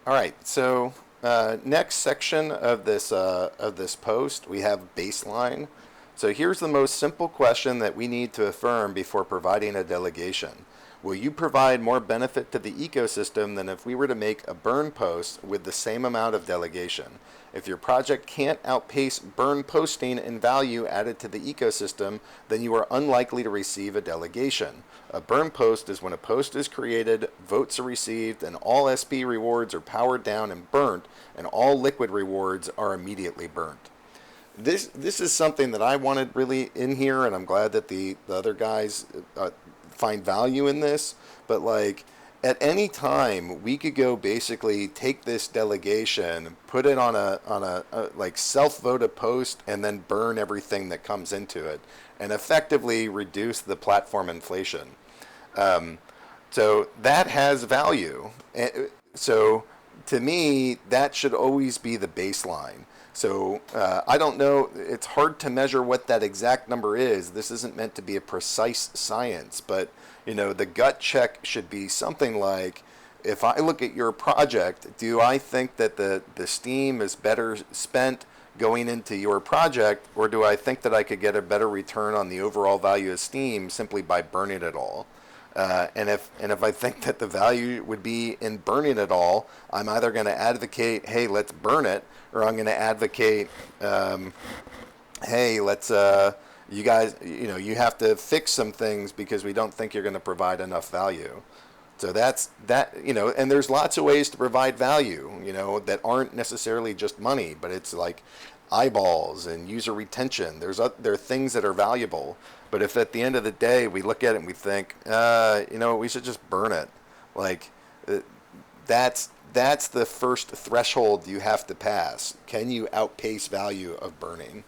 All right, so next section of this post, we have baseline. So here's the most simple question that we need to affirm before providing a delegation. Will you provide more benefit to the ecosystem than if we were to make a burn post with the same amount of delegation? If your project can't outpace burn posting in value added to the ecosystem, then you are unlikely to receive a delegation. A burn post is when a post is created, votes are received, and all SP rewards are powered down and burnt, and all liquid rewards are immediately burnt. This is something that I wanted really in here, and I'm glad that the other guys find value in this. But like at any time, we could go basically take this delegation, put it on a like self-voted post, and then burn everything that comes into it, and effectively reduce the platform inflation. So that has value. So to me, that should always be the baseline. So I don't know, it's hard to measure what that exact number is. This isn't meant to be a precise science, but the gut check should be something like, if I look at your project, do I think that the Steam is better spent going into your project, or do I think that I could get a better return on the overall value of Steam simply by burning it all? And if I think that the value would be in burning it all, I'm either going to advocate, hey, let's burn it, or I'm going to advocate, hey, let's you guys, you have to fix some things because we don't think you're going to provide enough value. So that's that, and there's lots of ways to provide value, that aren't necessarily just money, but it's like eyeballs and user retention. There are things that are valuable, but if at the end of the day we look at it and we think, we should just burn it, like that's the first threshold you have to pass. Can you outpace value of burning?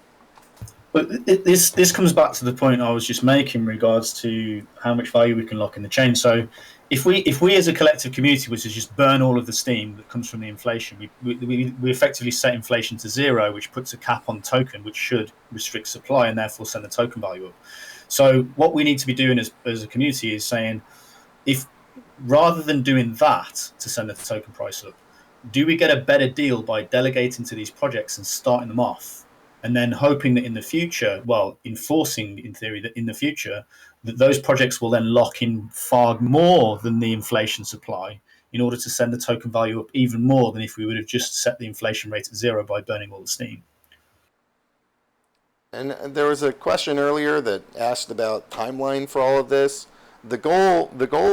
But this comes back to the point I was just making in regards to how much value we can lock in the chain. So if we as a collective community was to just burn all of the steam that comes from the inflation, we effectively set inflation to zero, which puts a cap on token, which should restrict supply and therefore send the token value up. So what we need to be doing as a community is saying, if rather than doing that to send the token price up, do we get a better deal by delegating to these projects and starting them off, and then hoping that in the future, enforcing in theory that in the future, that those projects will then lock in far more than the inflation supply in order to send the token value up even more than if we would have just set the inflation rate at zero by burning all the steam. And there was a question earlier that asked about timeline for all of this. The goal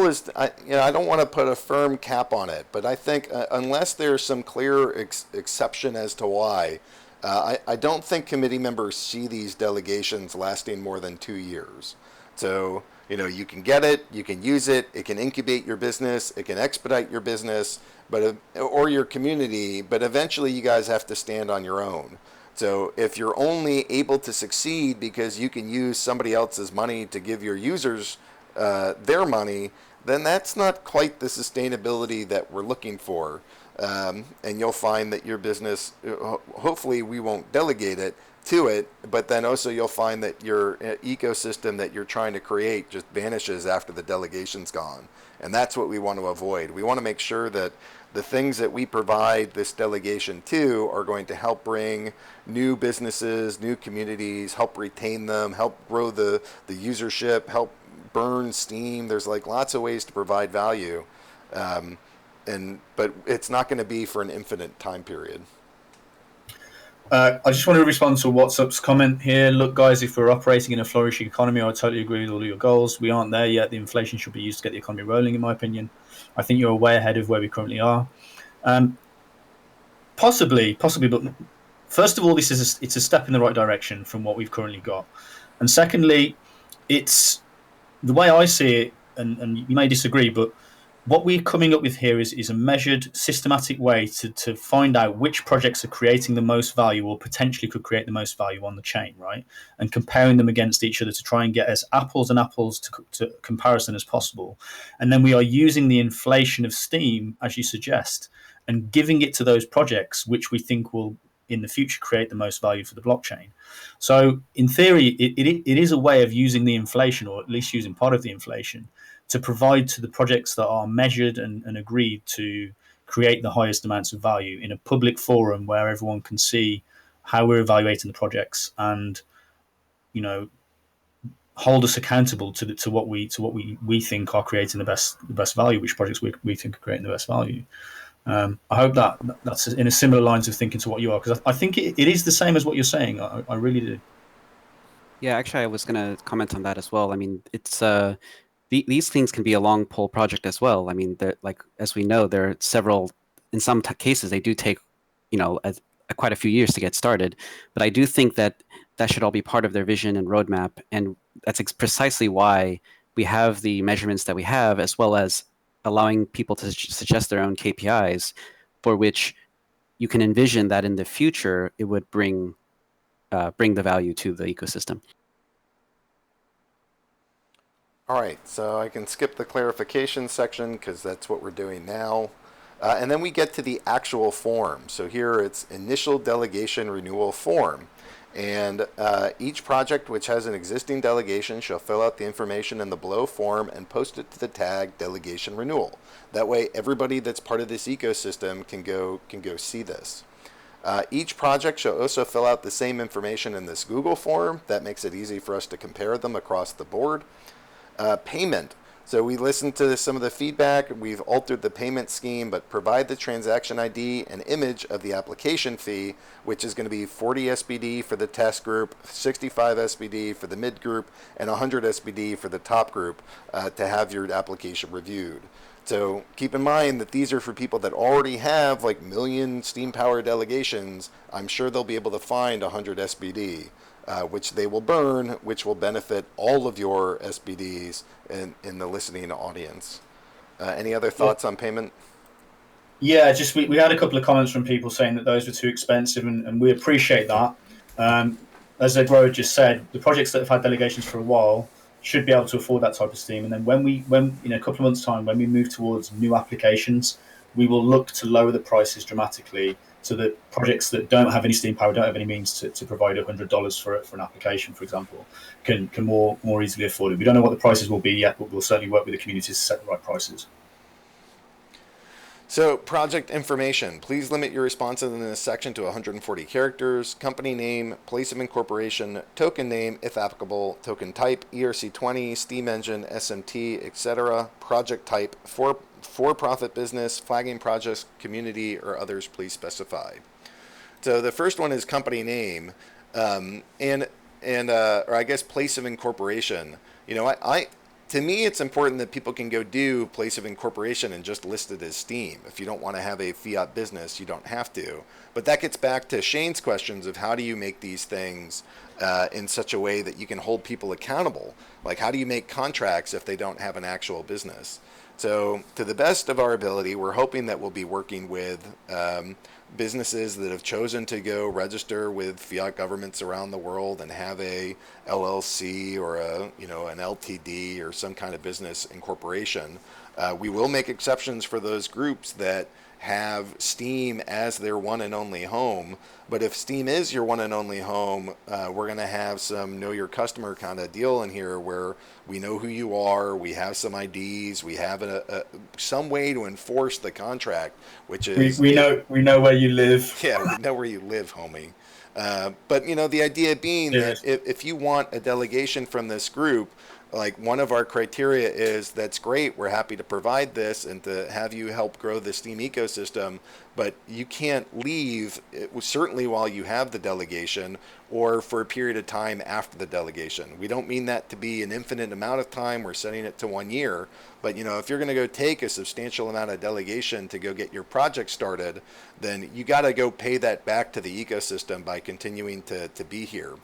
is, I don't want to put a firm cap on it, but I think unless there's some clear exception as to why, I don't think committee members see these delegations lasting more than 2 years. So, you can get it, you can use it, it can incubate your business, it can expedite your business, or your community, but eventually you guys have to stand on your own. So if you're only able to succeed because you can use somebody else's money to give your users their money, then that's not quite the sustainability that we're looking for. And you'll find that your business, hopefully we won't delegate it to it, but then also you'll find that your ecosystem that you're trying to create just vanishes after the delegation's gone. And that's what we want to avoid. We want to make sure that the things that we provide this delegation to are going to help bring new businesses, new communities, help retain them, help grow the usership, help burn steam. There's like lots of ways to provide value. But it's not going to be for an infinite time period. I just want to respond to WhatsApp's comment here. Look, guys, if we're operating in a flourishing economy, I totally agree with all of your goals. We aren't there yet. The inflation should be used to get the economy rolling, in my opinion. I think you're way ahead of where we currently are. Possibly, but first of all, it's a step in the right direction from what we've currently got. And secondly, it's the way I see it, and you may disagree, but what we're coming up with here is a measured, systematic way to find out which projects are creating the most value or potentially could create the most value on the chain, right? And comparing them against each other to try and get as apples and apples to comparison as possible. And then we are using the inflation of Steem, as you suggest, and giving it to those projects which we think will in the future create the most value for the blockchain. So in theory, it is a way of using the inflation, or at least using part of the inflation, to provide to the projects that are measured and agreed to create the highest amounts of value in a public forum where everyone can see how we're evaluating the projects and, hold us accountable to what we think are creating the best value, which projects we think are creating the best value. I hope that's in a similar lines of thinking to what you are, because I think it is the same as what you're saying. I really do. Yeah, actually, I was going to comment on that as well. I mean, it's these things can be a long pull project as well. I mean, like as we know, there are several. In some cases, they do take, quite a few years to get started. But I do think that should all be part of their vision and roadmap, and that's precisely why we have the measurements that we have, as well as allowing people to suggest their own KPIs, for which you can envision that in the future it would bring the value to the ecosystem. All right, so I can skip the clarification section because that's what we're doing now. And then we get to the actual form. So here it's initial delegation renewal form. And each project which has an existing delegation shall fill out the information in the below form and post it to the tag delegation renewal. That way everybody that's part of this ecosystem can go see this. Each project shall also fill out the same information in this Google form. That makes it easy for us to compare them across the board. Payment So we listened to some of the feedback. We've altered the payment scheme, but provide the transaction ID and image of the application fee, which is going to be 40 SBD for the test group, 65 SBD for the mid group, and 100 SBD for the top group to have your application reviewed. So keep in mind that these are for people that already have like million Steem Power delegations. I'm sure they'll be able to find 100 SBD. Which they will burn, which will benefit all of your SBDs in the listening audience. Any other thoughts on payment? Yeah, just we had a couple of comments from people saying that those were too expensive, and we appreciate that. As Agro just said, the projects that have had delegations for a while should be able to afford that type of Steem. And then when in a couple of months' time, when we move towards new applications, we will look to lower the prices dramatically, so that projects that don't have any Steem Power, don't have any means to provide $100 for an application, for example, can more easily afford it. We don't know what the prices will be yet, but we'll certainly work with the community to set the right prices. So, project information. Please limit your responses in this section to 140 characters. Company name, place of incorporation, token name, if applicable, token type, ERC20, Steam engine, SMT, etc. Project type, for-profit business, flagging projects, community, or others, please specify. So the first one is company name, or I guess place of incorporation. You know, to me, it's important that people can go do place of incorporation and just list it as Steem. If you don't want to have a fiat business, you don't have to. But that gets back to Shane's questions of how do you make these things in such a way that you can hold people accountable? Like, how do you make contracts if they don't have an actual business? So to the best of our ability, we're hoping that we'll be working with businesses that have chosen to go register with fiat governments around the world and have a LLC or an LTD or some kind of business incorporation. We will make exceptions for those groups that have Steem as their one and only home. But if Steem is your one and only home, we're going to have some know your customer kind of deal in here where we know who you are, we have some IDs, we have some way to enforce the contract, which is we know where you live. Yeah, we know where you live, homie. But the idea being that if you want a delegation from this group, like one of our criteria is that's great, we're happy to provide this and to have you help grow the Steem ecosystem, but you can't leave, certainly while you have the delegation or for a period of time after the delegation. We don't mean that to be an infinite amount of time. We're setting it to 1 year. But if you're going to go take a substantial amount of delegation to go get your project started, then you got to go pay that back to the ecosystem by continuing to be here.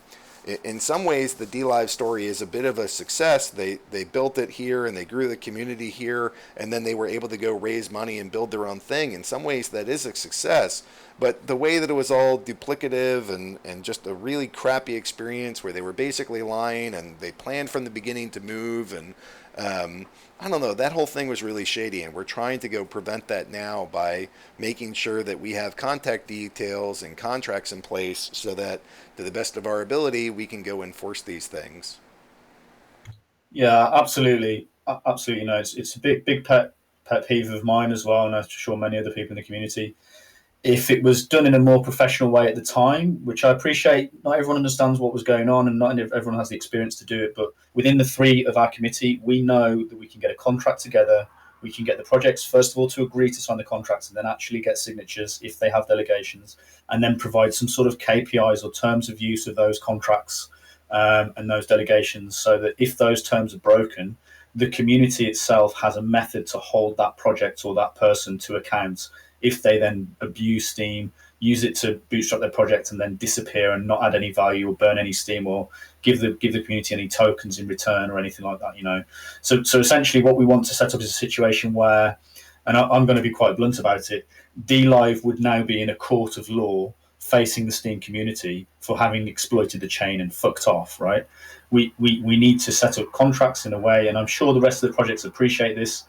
In some ways, the DLive story is a bit of a success. They built it here and they grew the community here, and then they were able to go raise money and build their own thing. In some ways, that is a success. But the way that it was all duplicative and just a really crappy experience where they were basically lying and they planned from the beginning to move, and I don't know, that whole thing was really shady, and we're trying to go prevent that now by making sure that we have contact details and contracts in place so that to the best of our ability we can go enforce these things. Yeah, absolutely. Absolutely. It's a big pet peeve of mine as well, and I'm sure many other people in the community. If it was done in a more professional way at the time, which I appreciate, not everyone understands what was going on and not everyone has the experience to do it, but within the three of our committee, we know that we can get a contract together. We can get the projects, first of all, to agree to sign the contracts and then actually get signatures if they have delegations, and then provide some sort of KPIs or terms of use of those contracts and those delegations, so that if those terms are broken, the community itself has a method to hold that project or that person to account if they then abuse Steem, use it to bootstrap their project and then disappear and not add any value or burn any Steem or give the community any tokens in return or anything like that, So essentially what we want to set up is a situation where, and I'm going to be quite blunt about it, DLive would now be in a court of law facing the Steem community for having exploited the chain and fucked off, right? We need to set up contracts in a way, and I'm sure the rest of the projects appreciate this.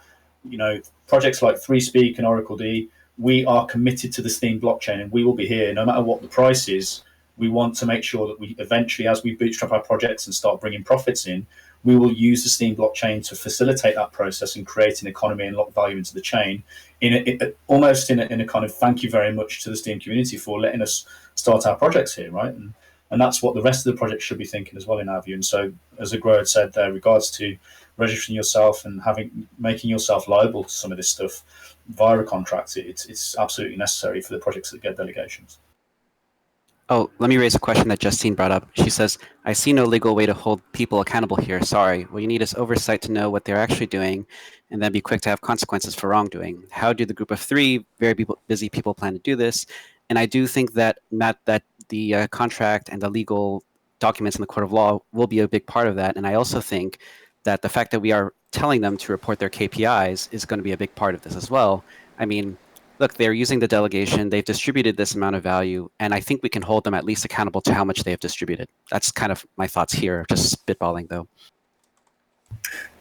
Projects like 3Speak and Oracle D, we are committed to the Steem blockchain, and we will be here no matter what the price is. We want to make sure that we eventually, as we bootstrap our projects and start bringing profits in, we will use the Steem blockchain to facilitate that process and create an economy and lock value into the chain almost in a kind of thank you very much to the Steem community for letting us start our projects here, right? And that's what the rest of the project should be thinking as well, in our view. And so, as Agro had said there, regards to registering yourself and making yourself liable to some of this stuff via a contract, it's absolutely necessary for the projects that get delegations. Oh, let me raise a question that Justine brought up. She says, I see no legal way to hold people accountable here. Sorry. What you need is oversight to know what they're actually doing and then be quick to have consequences for wrongdoing. How do the group of three very busy people plan to do this? And I do think that the contract and the legal documents in the court of law will be a big part of that. And I also think that the fact that we are telling them to report their KPIs is going to be a big part of this as well. I mean, look, they're using the delegation, they've distributed this amount of value, and I think we can hold them at least accountable to how much they have distributed. That's kind of my thoughts here, just spitballing though.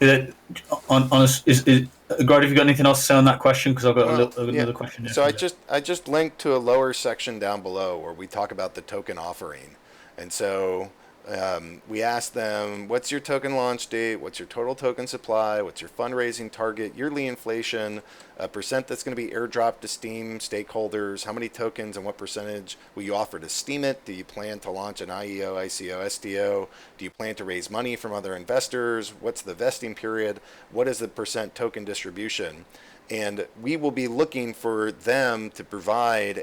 Greg, have you got anything else to say on that question? Because I've got another question here. So I just linked to a lower section down below where we talk about the token offering. And so we asked them, what's your token launch date? What's your total token supply? What's your fundraising target? Yearly inflation, a percent that's going to be airdropped to Steem stakeholders. How many tokens and what percentage will you offer to Steemit? Do you plan to launch an IEO, ICO, STO? Do you plan to raise money from other investors? What's the vesting period? What is the percent token distribution? And we will be looking for them to provide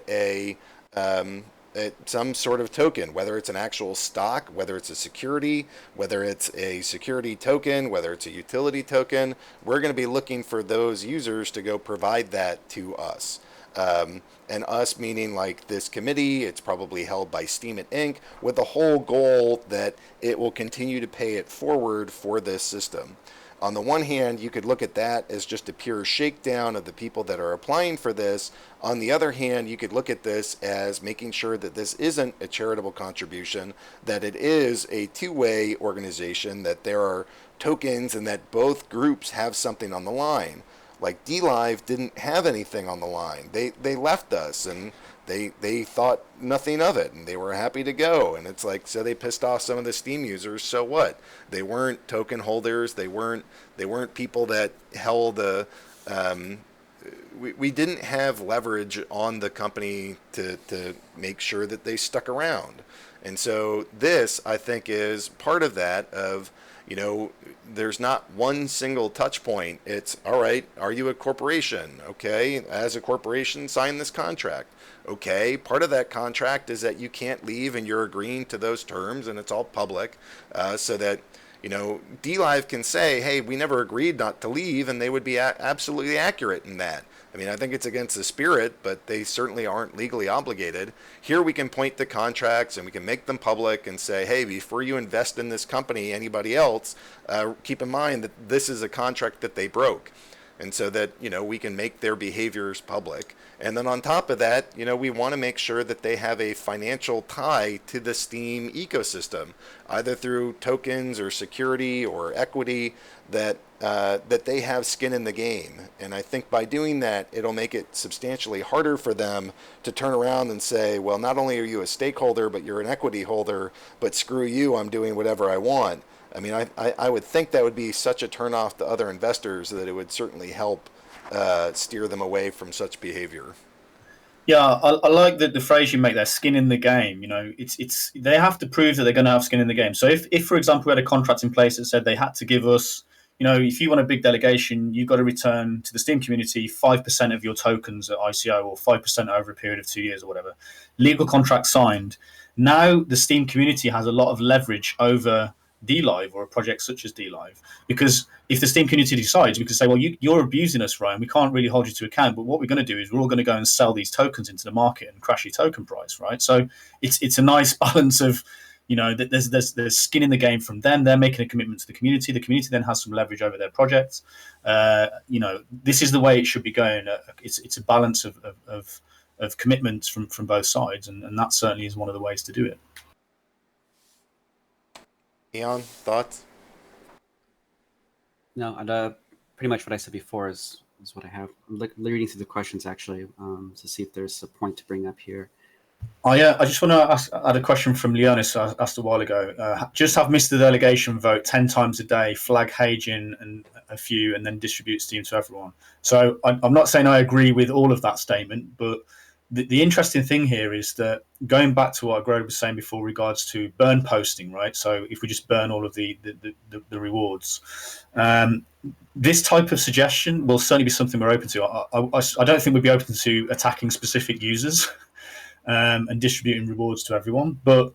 some sort of token, whether it's an actual stock, whether it's a security, whether it's a security token, whether it's a utility token. We're going to be looking for those users to go provide that to us. And us meaning like this committee, it's probably held by Steemit Inc. with the whole goal that it will continue to pay it forward for this system. On the one hand, you could look at that as just a pure shakedown of the people that are applying for this. On the other hand, you could look at this as making sure that this isn't a charitable contribution, that it is a two-way organization, that there are tokens and that both groups have something on the line. Like DLive didn't have anything on the line. They left us and they thought nothing of it and they were happy to go. And it's like, so they pissed off some of the Steem users. So what? They weren't token holders. They weren't people that held a, we didn't have leverage on the company to make sure that they stuck around. And so this, I think, is part of that of, there's not one single touch point. It's, all right, are you a corporation? Okay, as a corporation, sign this contract. Okay, part of that contract is that you can't leave and you're agreeing to those terms and it's all public, so that, DLive can say, hey, we never agreed not to leave, and they would be absolutely accurate in that. I mean, I think it's against the spirit, but they certainly aren't legally obligated. Here we can point to contracts and we can make them public and say, hey, before you invest in this company, anybody else, keep in mind that this is a contract that they broke. And so that, we can make their behaviors public. And then on top of that, we want to make sure that they have a financial tie to the Steem ecosystem, either through tokens or security or equity, that they have skin in the game. And I think by doing that, it'll make it substantially harder for them to turn around and say, well, not only are you a stakeholder, but you're an equity holder, but screw you, I'm doing whatever I want. I mean, I would think that would be such a turnoff to other investors that it would certainly help steer them away from such behavior. Yeah, I like the phrase you make there, skin in the game. It's they have to prove that they're going to have skin in the game. So if for example, we had a contract in place that said they had to give us, if you want a big delegation, you've got to return to the Steem community 5% of your tokens at ICO or 5% over a period of 2 years or whatever. Legal contract signed. Now the Steem community has a lot of leverage over DLive or a project such as DLive, because if the Steem community decides, we can say, well, you're abusing us, Ryan. We can't really hold you to account. But what we're going to do is we're all going to go and sell these tokens into the market and crash your token price, right? So it's a nice balance of, that there's skin in the game from them. They're making a commitment to the community. The community then has some leverage over their projects. This is the way it should be going. It's a balance of commitments from both sides, and that certainly is one of the ways to do it. Eon, thoughts? No, and pretty much what I said before is what I have. I'm reading through the questions actually to see if there's a point to bring up here. I just want to add a question from Leonis I asked a while ago. Just have missed the delegation vote 10 times a day, flag Hagin and a few, and then distribute Steem to everyone. So I'm not saying I agree with all of that statement, but the interesting thing here is that going back to what Greg was saying before, regards to burn posting, right? So if we just burn all of the rewards, this type of suggestion will certainly be something we're open to. I don't think we'd be open to attacking specific users and distributing rewards to everyone, but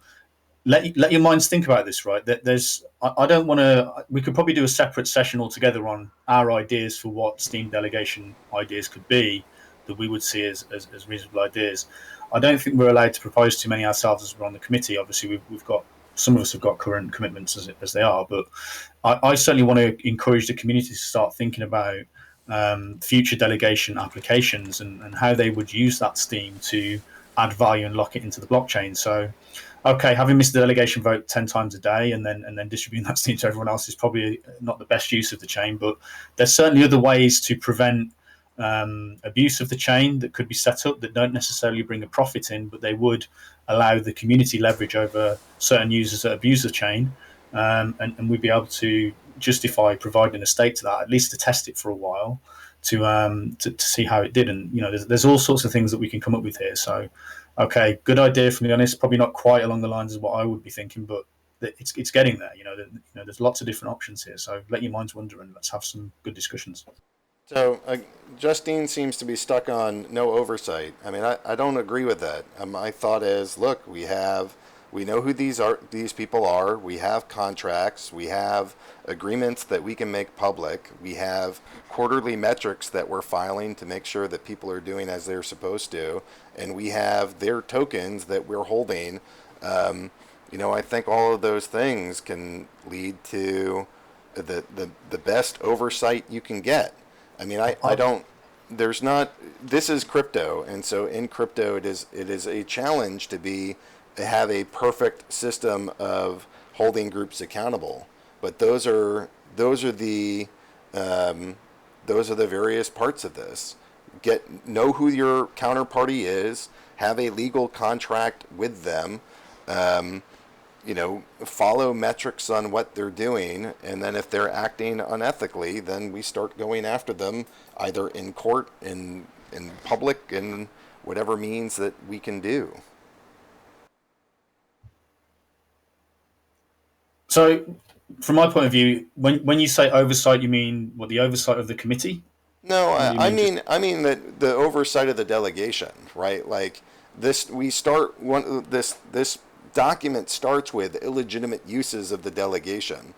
let your minds think about this, right? That I don't want to. We could probably do a separate session altogether on our ideas for what Steem delegation ideas could be that we would see as reasonable ideas. I don't think we're allowed to propose too many ourselves as we're on the committee. Obviously, we've got some of us have got current commitments as they are, but I certainly want to encourage the community to start thinking about future delegation applications and how they would use that Steem to add value and lock it into the blockchain. So, okay, having missed the delegation vote 10 times a day and then distributing that Steem to everyone else is probably not the best use of the chain, but there's certainly other ways to prevent abuse of the chain that could be set up that don't necessarily bring a profit in, but they would allow the community leverage over certain users that abuse the chain, and we'd be able to justify providing a stake to that, at least to test it for a while, to see how it did. And there's all sorts of things that we can come up with here. So, okay, good idea from the honest, probably not quite along the lines of what I would be thinking, but it's getting there. There's lots of different options here. So let your minds wander and let's have some good discussions. So Justine seems to be stuck on no oversight. I mean, I don't agree with that. My thought is, look, we know who these people are. We have contracts. We have agreements that we can make public. We have quarterly metrics that we're filing to make sure that people are doing as they're supposed to, and we have their tokens that we're holding. I think all of those things can lead to the best oversight you can get. I mean, I don't. There's not. This is crypto, and so in crypto, it is a challenge to have a perfect system of holding groups accountable. But those are the various parts of this. Know who your counterparty is. Have a legal contract with them. Follow metrics on what they're doing, and then if they're acting unethically, then we start going after them either in court, in public, in whatever means that we can do. So, from my point of view, when you say oversight, you mean the oversight of the committee? No, I mean the oversight of the delegation, right? Like this document starts with illegitimate uses of the delegation.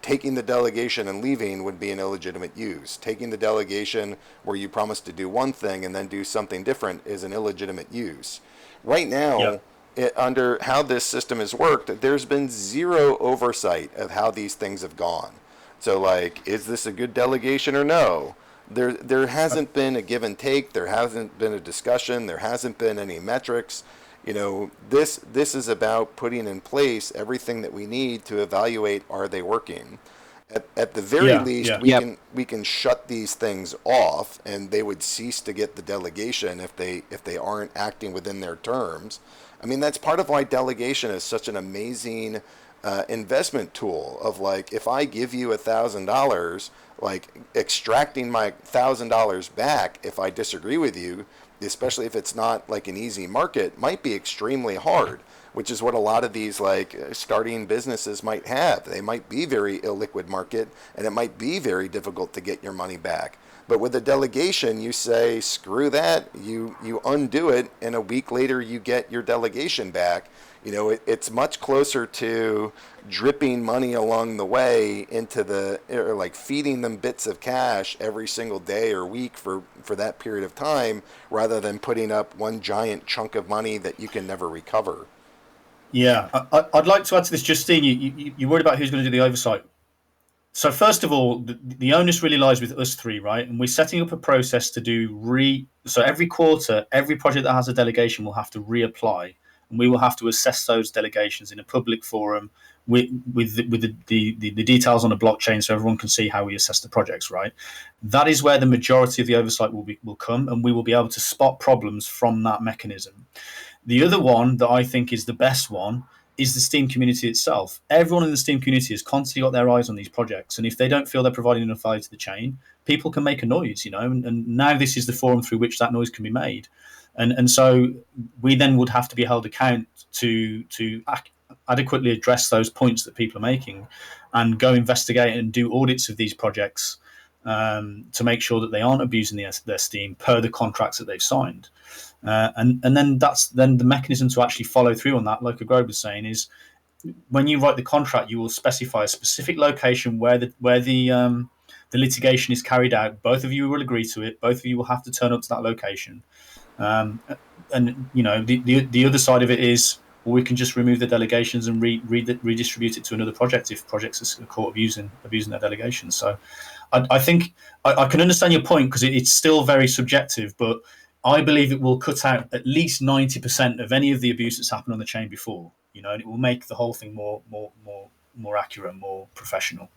Taking the delegation and leaving would be an illegitimate use. Taking the delegation where you promise to do one thing and then do something different is an illegitimate use. Right now, under how this system has worked, there's been zero oversight of how these things have gone. So, is this a good delegation or no? There hasn't been a give and take. There hasn't been a discussion. There hasn't been any metrics. This is about putting in place everything that we need to evaluate, are they working? At the very least, we can shut these things off, and they would cease to get the delegation if they aren't acting within their terms. I mean, that's part of why delegation is such an amazing investment tool. Of if I give you $1,000, extracting my $1,000 back if I disagree with you, especially if it's not an easy market, might be extremely hard, which is what a lot of these starting businesses might have. They might be very illiquid market, and it might be very difficult to get your money back. But with a delegation, you say, screw that, you undo it, and a week later you get your delegation back. It's much closer to dripping money along the way into feeding them bits of cash every single day or week for that period of time, rather than putting up one giant chunk of money that you can never recover. Yeah, I'd like to add to this, Justine. You worried about who's going to do the oversight. So first of all, the onus really lies with us three, right? And we're setting up a process to do so every quarter, every project that has a delegation will have to reapply, and we will have to assess those delegations in a public forum with the details on a blockchain, so everyone can see how we assess the projects, right? That is where the majority of the oversight will come, and we will be able to spot problems from that mechanism. The other one that I think is the best one is the Steem community itself. Everyone in the Steem community has constantly got their eyes on these projects, and if they don't feel they're providing enough value to the chain, people can make a noise, and now this is the forum through which that noise can be made, and so we then would have to be held account to adequately address those points that people are making, and go investigate and do audits of these projects to make sure that they aren't abusing their Steem per the contracts that they've signed. And then that's then the mechanism to actually follow through on that, like Grove was saying, is when you write the contract, you will specify a specific location where the litigation is carried out. Both of you will agree to it. Both of you will have to turn up to that location. And the other side of it is, well, we can just remove the delegations and redistribute it to another project if projects are caught abusing their delegations. So I think I can understand your point, because it's still very subjective, but I believe it will cut out at least 90% of any of the abuse that's happened on the chain before, and it will make the whole thing more accurate, more professional.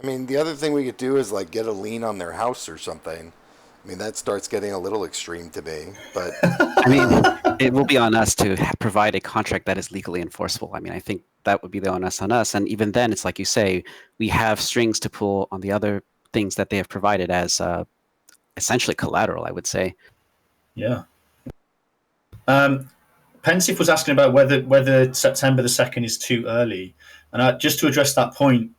I mean, the other thing we could do is like get a lien on their house or something. I mean, that starts getting a little extreme to me, but I mean, it will be on us to provide a contract that is legally enforceable. I mean, I think that would be the onus on us. And even then, it's like you say, we have strings to pull on the other things that they have provided as essentially collateral, I would say. Yeah. Pensive was asking about whether September the 2nd is too early. And just to address that point,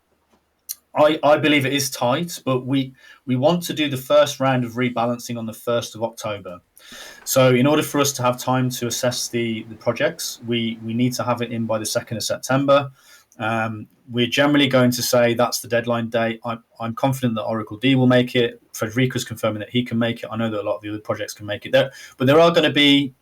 I believe it is tight, but we want to do the first round of rebalancing on the 1st of October. So in order for us to have time to assess the projects, we need to have it in by the 2nd of September. We're generally going to say that's the deadline date. I'm confident that Oracle D will make it. Frederico's confirming that he can make it. I know that a lot of the other projects can make it there, but there are going to be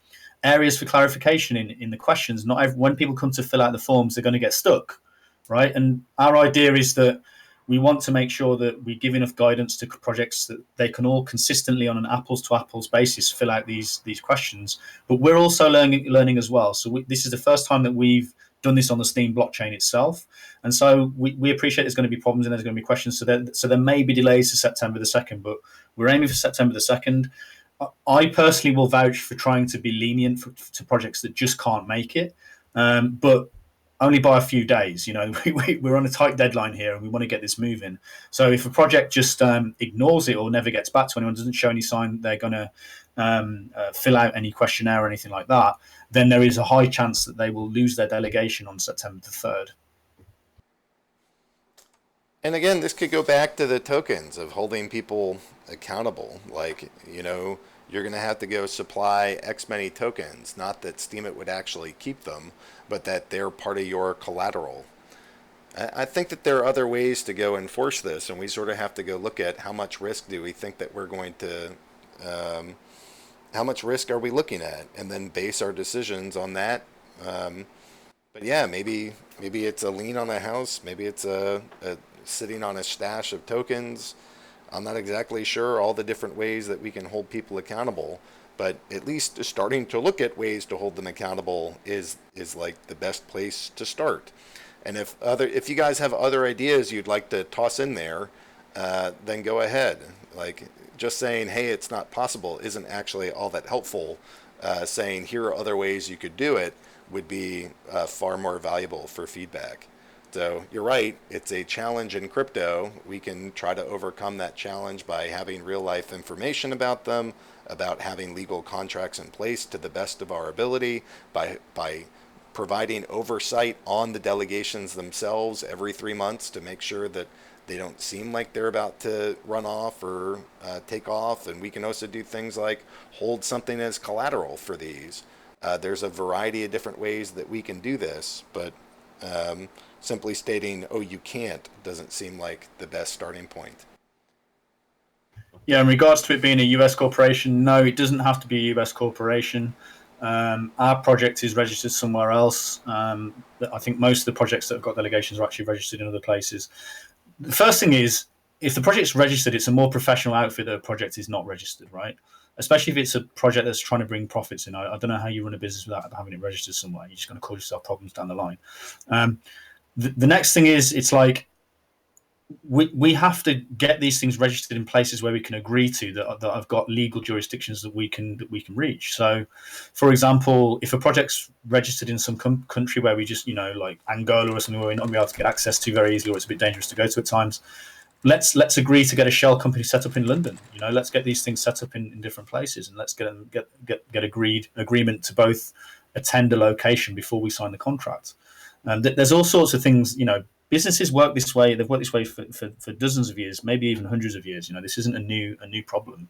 areas for clarification in the questions. When people come to fill out the forms, they're going to get stuck, right? And our idea is that we want to make sure that we give enough guidance to projects that they can all consistently, on an apples-to-apples basis, fill out these questions. But we're also learning as well. So this is the first time that we've done this on the Steem blockchain itself. And so we appreciate there's going to be problems and there's going to be questions. So there may be delays to September the 2nd, but we're aiming for September the 2nd. I personally will vouch for trying to be lenient to projects that just can't make it. But only by a few days. We're on a tight deadline here and we want to get this moving. So if a project just ignores it or never gets back to anyone, doesn't show any sign they're going to fill out any questionnaire or anything like that, then there is a high chance that they will lose their delegation on September the 3rd. And again, this could go back to the tokens of holding people accountable. Like, you're going to have to go supply X many tokens. Not that Steemit would actually keep them, but that they're part of your collateral. I think that there are other ways to go enforce this, and we sort of have to go look at how much risk do we think that we're going to, how much risk are we looking at, and then base our decisions on that. But yeah, maybe it's a lien on a house, maybe it's a sitting on a stash of tokens. I'm not exactly sure all the different ways that we can hold people accountable, but at least starting to look at ways to hold them accountable is like the best place to start. And if you guys have other ideas you'd like to toss in there, then go ahead. Like, just saying, hey, it's not possible isn't actually all that helpful. Saying here are other ways you could do it would be far more valuable for feedback. So you're right, it's a challenge in crypto. We can try to overcome that challenge by having real life information about them, about having legal contracts in place to the best of our ability, by providing oversight on the delegations themselves every 3 months to make sure that they don't seem like they're about to run off or take off. And we can also do things like hold something as collateral for these. There's a variety of different ways that we can do this, but simply stating, oh, you can't, doesn't seem like the best starting point. Yeah, in regards to it being a US corporation, no, it doesn't have to be a US corporation. Our project is registered somewhere else. I think most of the projects that have got delegations are actually registered in other places. The first thing is, if the project's registered, it's a more professional outfit that a project is not registered, right? Especially if it's a project that's trying to bring profits in. I don't know how you run a business without having it registered somewhere. You're just going to cause yourself problems down the line. The next thing is, it's like, we have to get these things registered in places where we can agree to that have got legal jurisdictions that we can reach. So, for example, if a project's registered in some country where we just, like Angola or something, where we're not going to be able to get access to very easily, or it's a bit dangerous to go to at times, let's agree to get a shell company set up in London. Let's get these things set up in different places, and let's get agreement to both attend a location before we sign the contract. And there's all sorts of things. Businesses work this way. They've worked this way for dozens of years, maybe even hundreds of years. This isn't a new problem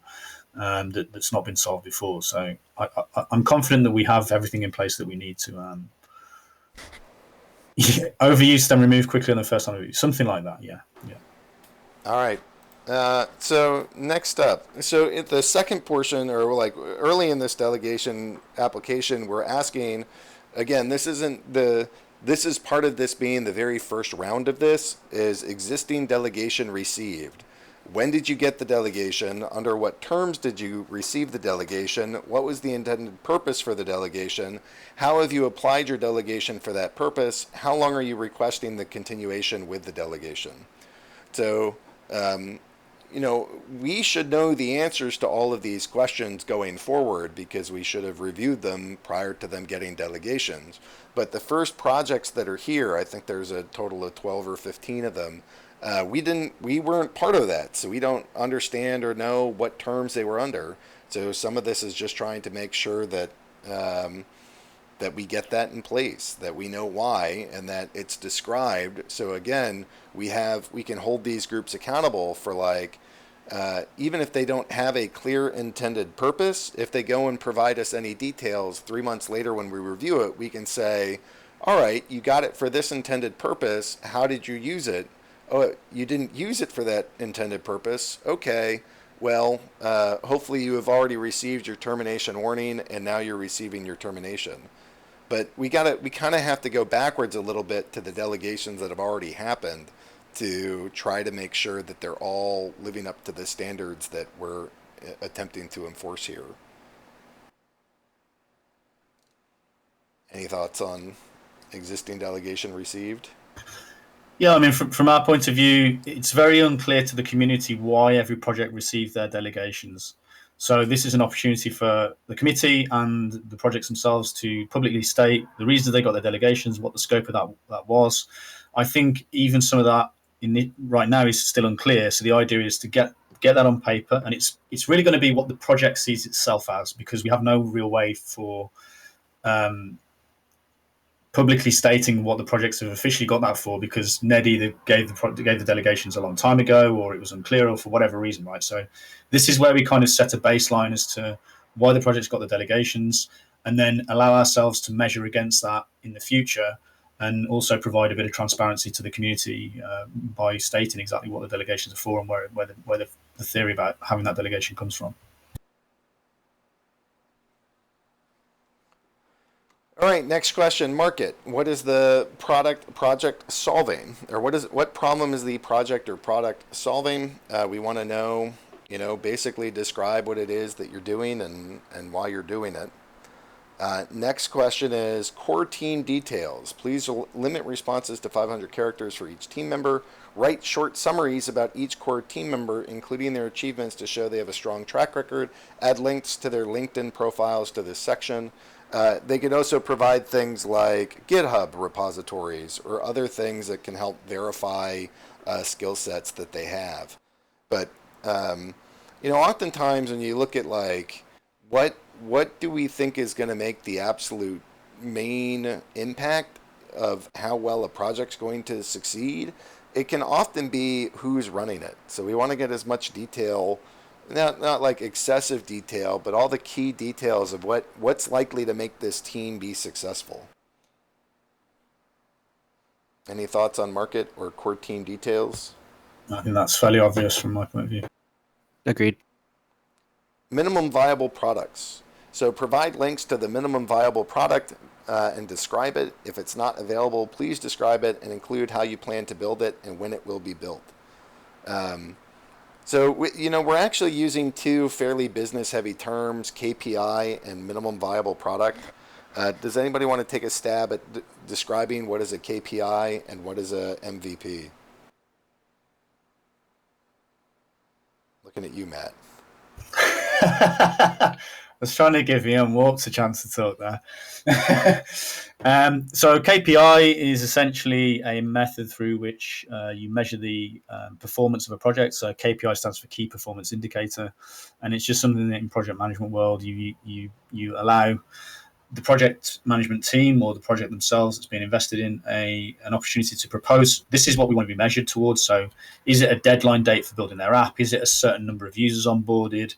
that's not been solved before. So I'm confident that we have everything in place that we need to overuse then remove quickly on the first time review, something like that. Yeah. All right. So next up, so in the second portion, or like early in this delegation application, we're asking, again, this is part of this being the very first round of this, is existing delegation received. When did you get the delegation? Under what terms did you receive the delegation? What was the intended purpose for the delegation? How have you applied your delegation for that purpose? How long are you requesting the continuation with the delegation? So, we should know the answers to all of these questions going forward, because we should have reviewed them prior to them getting delegations. But the first projects that are here, I think there's a total of 12 or 15 of them. We weren't part of that, so we don't understand or know what terms they were under. So some of this is just trying to make sure that that we get that in place, that we know why, and that it's described. So again, we can hold these groups accountable for, like, even if they don't have a clear intended purpose, if they go and provide us any details 3 months later when we review it, we can say, all right, you got it for this intended purpose. How did you use it? Oh, you didn't use it for that intended purpose. Okay. Well, hopefully you have already received your termination warning, and now you're receiving your termination. But we kind of have to go backwards a little bit to the delegations that have already happened to try to make sure that they're all living up to the standards that we're attempting to enforce here. Any thoughts on existing delegation received? Yeah, I mean, from our point of view, it's very unclear to the community why every project received their delegations. So this is an opportunity for the committee and the projects themselves to publicly state the reasons they got their delegations, what the scope of that was. I think even some of that right now is still unclear. So the idea is to get that on paper, and it's really going to be what the project sees itself as, because we have no real way for publicly stating what the projects have officially got that for, because Ned either gave the delegations a long time ago, or it was unclear, or for whatever reason, right? So this is where we kind of set a baseline as to why the project's got the delegations, and then allow ourselves to measure against that in the future, and also provide a bit of transparency to the community by stating exactly what the delegations are for and where the theory about having that delegation comes from. All right, next question. Market. What is the project solving, or what problem is the project or product solving? We want to know, basically describe what it is that you're doing and why you're doing it. Next question is core team details. Please limit responses to 500 characters for each team member. Write short summaries about each core team member, including their achievements to show they have a strong track record. Add links to their LinkedIn profiles to this section. They could also provide things like GitHub repositories or other things that can help verify skill sets that they have. But, oftentimes when you look at, like, what do we think is going to make the absolute main impact of how well a project's going to succeed, it can often be who's running it. So we want to get as much detail, not like excessive detail, but all the key details of what's likely to make this team be successful. Any thoughts on market or core team details? I think that's fairly obvious from my point of view. Agreed. Minimum viable products. So provide links to the minimum viable product and describe it. If it's not available, please describe it and include how you plan to build it and when it will be built. So we're actually using two fairly business-heavy terms, KPI and minimum viable product. Does anybody want to take a stab at describing what is a KPI and what is a MVP? looking at you, Matt. I was trying to give Ian Warps a chance to talk there. So KPI is essentially a method through which you measure the performance of a project. So KPI stands for Key Performance Indicator, and it's just something that in project management world you allow the project management team or the project themselves that's been invested in an opportunity to propose, this is what we want to be measured towards. So is it a deadline date for building their app? Is it a certain number of users onboarded?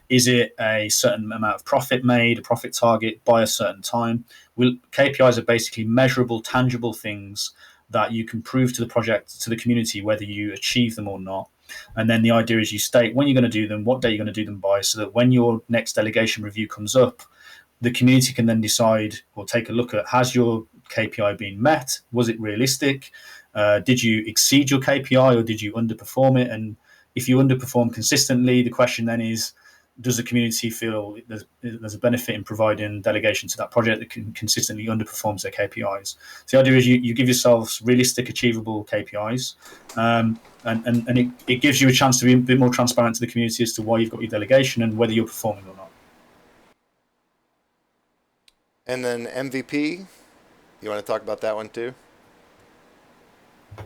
Is it a certain amount of profit made, a profit target by a certain time? KPIs are basically measurable, tangible things that you can prove to the project, to the community, whether you achieve them or not. And then the idea is you state when you're going to do them, what day you're going to do them by, so that when your next delegation review comes up, the community can then decide or take a look at, has your KPI been met? Was it realistic? Did you exceed your KPI or did you underperform it? And if you underperform consistently, the question then is, does the community feel there's a benefit in providing delegation to that project that consistently underperforms their KPIs? So the idea is you give yourselves realistic, achievable KPIs, and it gives you a chance to be a bit more transparent to the community as to why you've got your delegation and whether you're performing or not. And then MVP, you want to talk about that one too?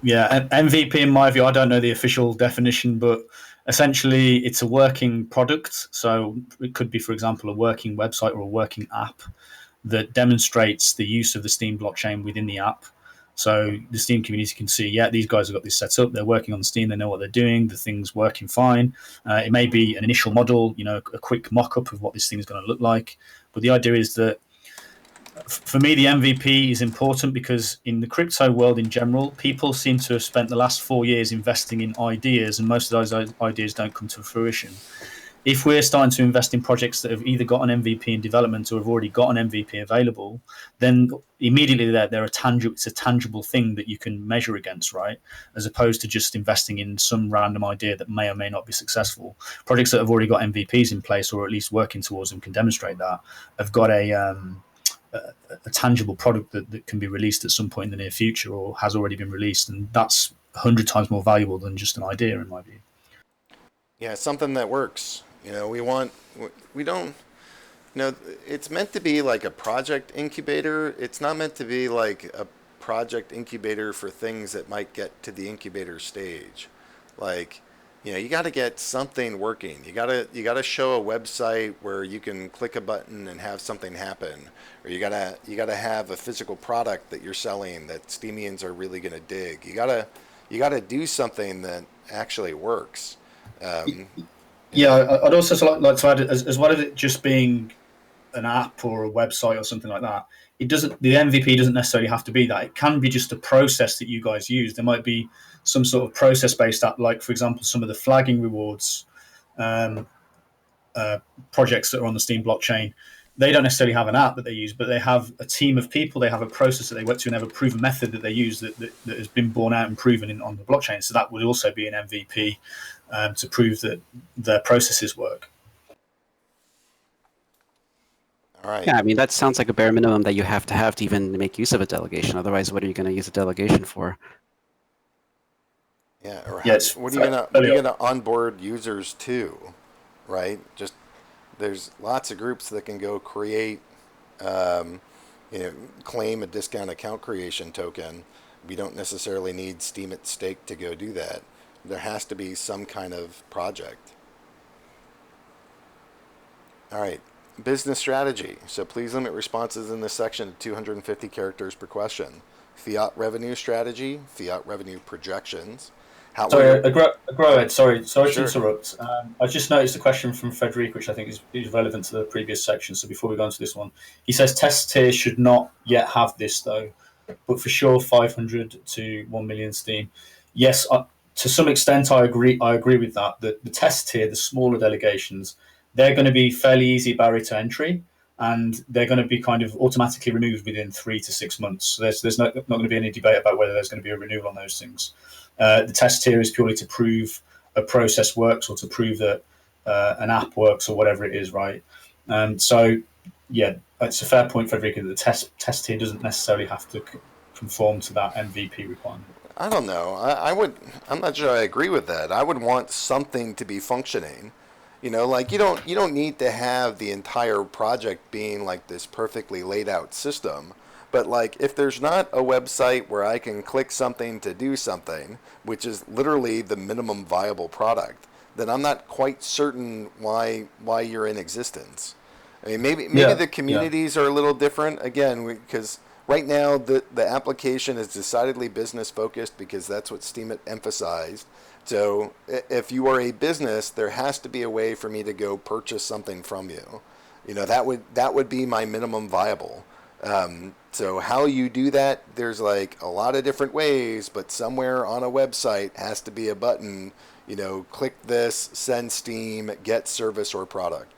Yeah, MVP in my view, I don't know the official definition, but essentially it's a working product. So it could be, for example, a working website or a working app that demonstrates the use of the Steem blockchain within the app. So the Steem community can see, yeah, these guys have got this set up. They're working on Steem. They know what they're doing. The thing's working fine. It may be an initial model, a quick mock-up of what this thing is going to look like. But the idea is that for me, the MVP is important because in the crypto world in general, people seem to have spent the last 4 years investing in ideas, and most of those ideas don't come to fruition. If we're starting to invest in projects that have either got an MVP in development or have already got an MVP available, then immediately it's a tangible thing that you can measure against, right? As opposed to just investing in some random idea that may or may not be successful. Projects that have already got MVPs in place or at least working towards them can demonstrate that, have got a tangible product that can be released at some point in the near future or has already been released, and that's 100 times more valuable than just an idea in my view. Yeah, something that works. We don't, it's meant to be like a project incubator. It's not meant to be like a project incubator for things that might get to the incubator stage. Like, you got to get something working. You got to show a website where you can click a button and have something happen, or you got to have a physical product that you're selling that Steemians are really going to dig. You got to do something that actually works. Yeah, I'd also like to add, as well as it just being an app or a website or something like that, the MVP doesn't necessarily have to be that. It can be just a process that you guys use. There might be some sort of process-based app, like, for example, some of the flagging rewards projects that are on the Steem blockchain. They don't necessarily have an app that they use, but they have a team of people. They have a process that they went to and have a proven method that they use that has been borne out and proven on the blockchain. So that would also be an MVP to prove that their processes work. All right. Yeah, I mean, that sounds like a bare minimum that you have to even make use of a delegation. Otherwise, what are you going to use a delegation for? Yeah, or yes. What are you gonna onboard users to, right? Just there's lots of groups that can go create, claim a discount account creation token. We don't necessarily need Steemit Stake to go do that. There has to be some kind of project. All right. Business strategy. So please limit responses in this section to 250 characters per question. Fiat revenue strategy, fiat revenue projections. Sorry, Agroed, sorry Sure. to interrupt. I just noticed a question from Frederic, which I think is relevant to the previous section. So before we go on to this one, he says test tier should not yet have this though, but for sure 500 to 1 million Steem. Yes, to some extent I agree with that. The test tier, the smaller delegations, they're going to be fairly easy barrier to entry, and they're going to be kind of automatically removed within 3 to 6 months. So there's not going to be any debate about whether there's going to be a renewal on those things. The test tier is purely to prove a process works or to prove that an app works or whatever it is, right? So, yeah, it's a fair point, Frederica, that the test tier doesn't necessarily have to conform to that MVP requirement. I don't know. I'm not sure I agree with that. I would want something to be functioning. Like you don't need to have the entire project being like this perfectly laid out system. But like if there's not a website where I can click something to do something, which is literally the minimum viable product, then I'm not quite certain why you're in existence. I mean, maybe Yeah, the yeah, communities are a little different again because right now the application is decidedly business focused because that's what Steemit emphasized. So if you are a business, there has to be a way for me to go purchase something from you. That would be my minimum viable. So how you do that, there's like a lot of different ways, but somewhere on a website has to be a button. Click this, send Steam, get service or product.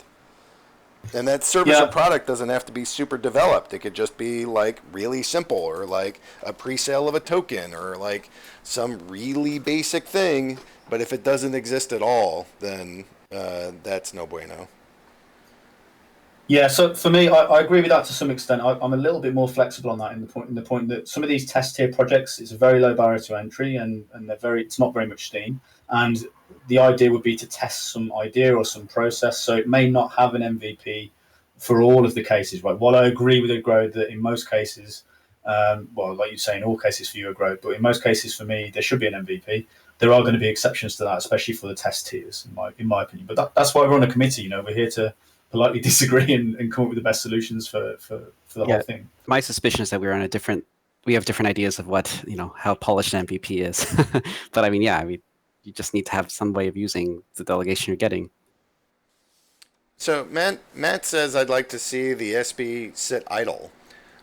And that service or yeah. product doesn't have to be super developed. It could just be like really simple or like a pre-sale of a token or like some really basic thing. But if it doesn't exist at all, then that's no bueno. Yeah, so for me, I agree with that to some extent. I'm a little bit more flexible on that in the point that some of these test tier projects, it's a very low barrier to entry, and it's not very much steam. And the idea would be to test some idea or some process. So it may not have an MVP for all of the cases, right? While I agree with Agro that in most cases, well, like you say, in all cases for you, Agro, but in most cases for me, there should be an MVP. There are going to be exceptions to that, especially for the test tiers, in my opinion. But that's why we're on a committee. We're here to politely disagree and come up with the best solutions for the whole Yeah, thing. my suspicion is that we have different ideas of what how polished an MVP is. But I mean, yeah, I mean, you just need to have some way of using the delegation you're getting. So Matt says I'd like to see the SB sit idle.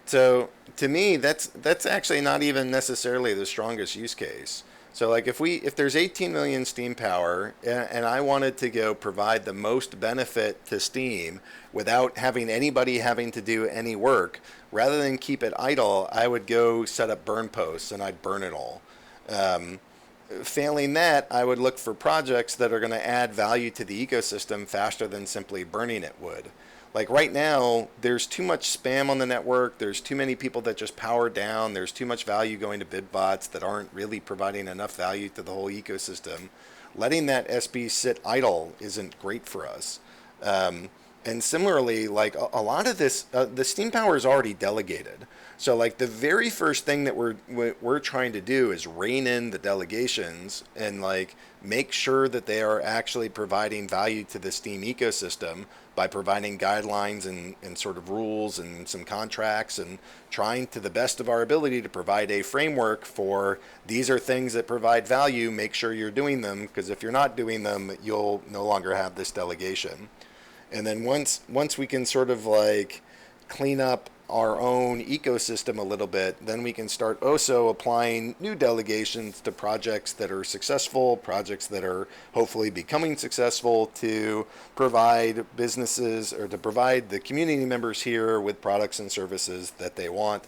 So to me, that's actually not even necessarily the strongest use case. So like if there's 18 million Steam Power and I wanted to go provide the most benefit to Steam without having anybody having to do any work, rather than keep it idle, I would go set up burn posts and I'd burn it all. Um, Failing that, I would look for projects that are going to add value to the ecosystem faster than simply burning it would. Like right now, there's too much spam on the network. There's too many people that just power down. There's too much value going to bid bots that aren't really providing enough value to the whole ecosystem. Letting that SB sit idle isn't great for us. And similarly, like a lot of this, the Steam Power is already delegated. So like the very first thing that we're trying to do is rein in the delegations and like make sure that they are actually providing value to the Steam ecosystem by providing guidelines and sort of rules and some contracts and trying to the best of our ability to provide a framework for these are things that provide value. Make sure you're doing them because if you're not doing them, you'll no longer have this delegation. And then once we can sort of like clean up our own ecosystem a little bit, then we can start also applying new delegations to projects that are successful, projects that are hopefully becoming successful to provide businesses or to provide the community members here with products and services that they want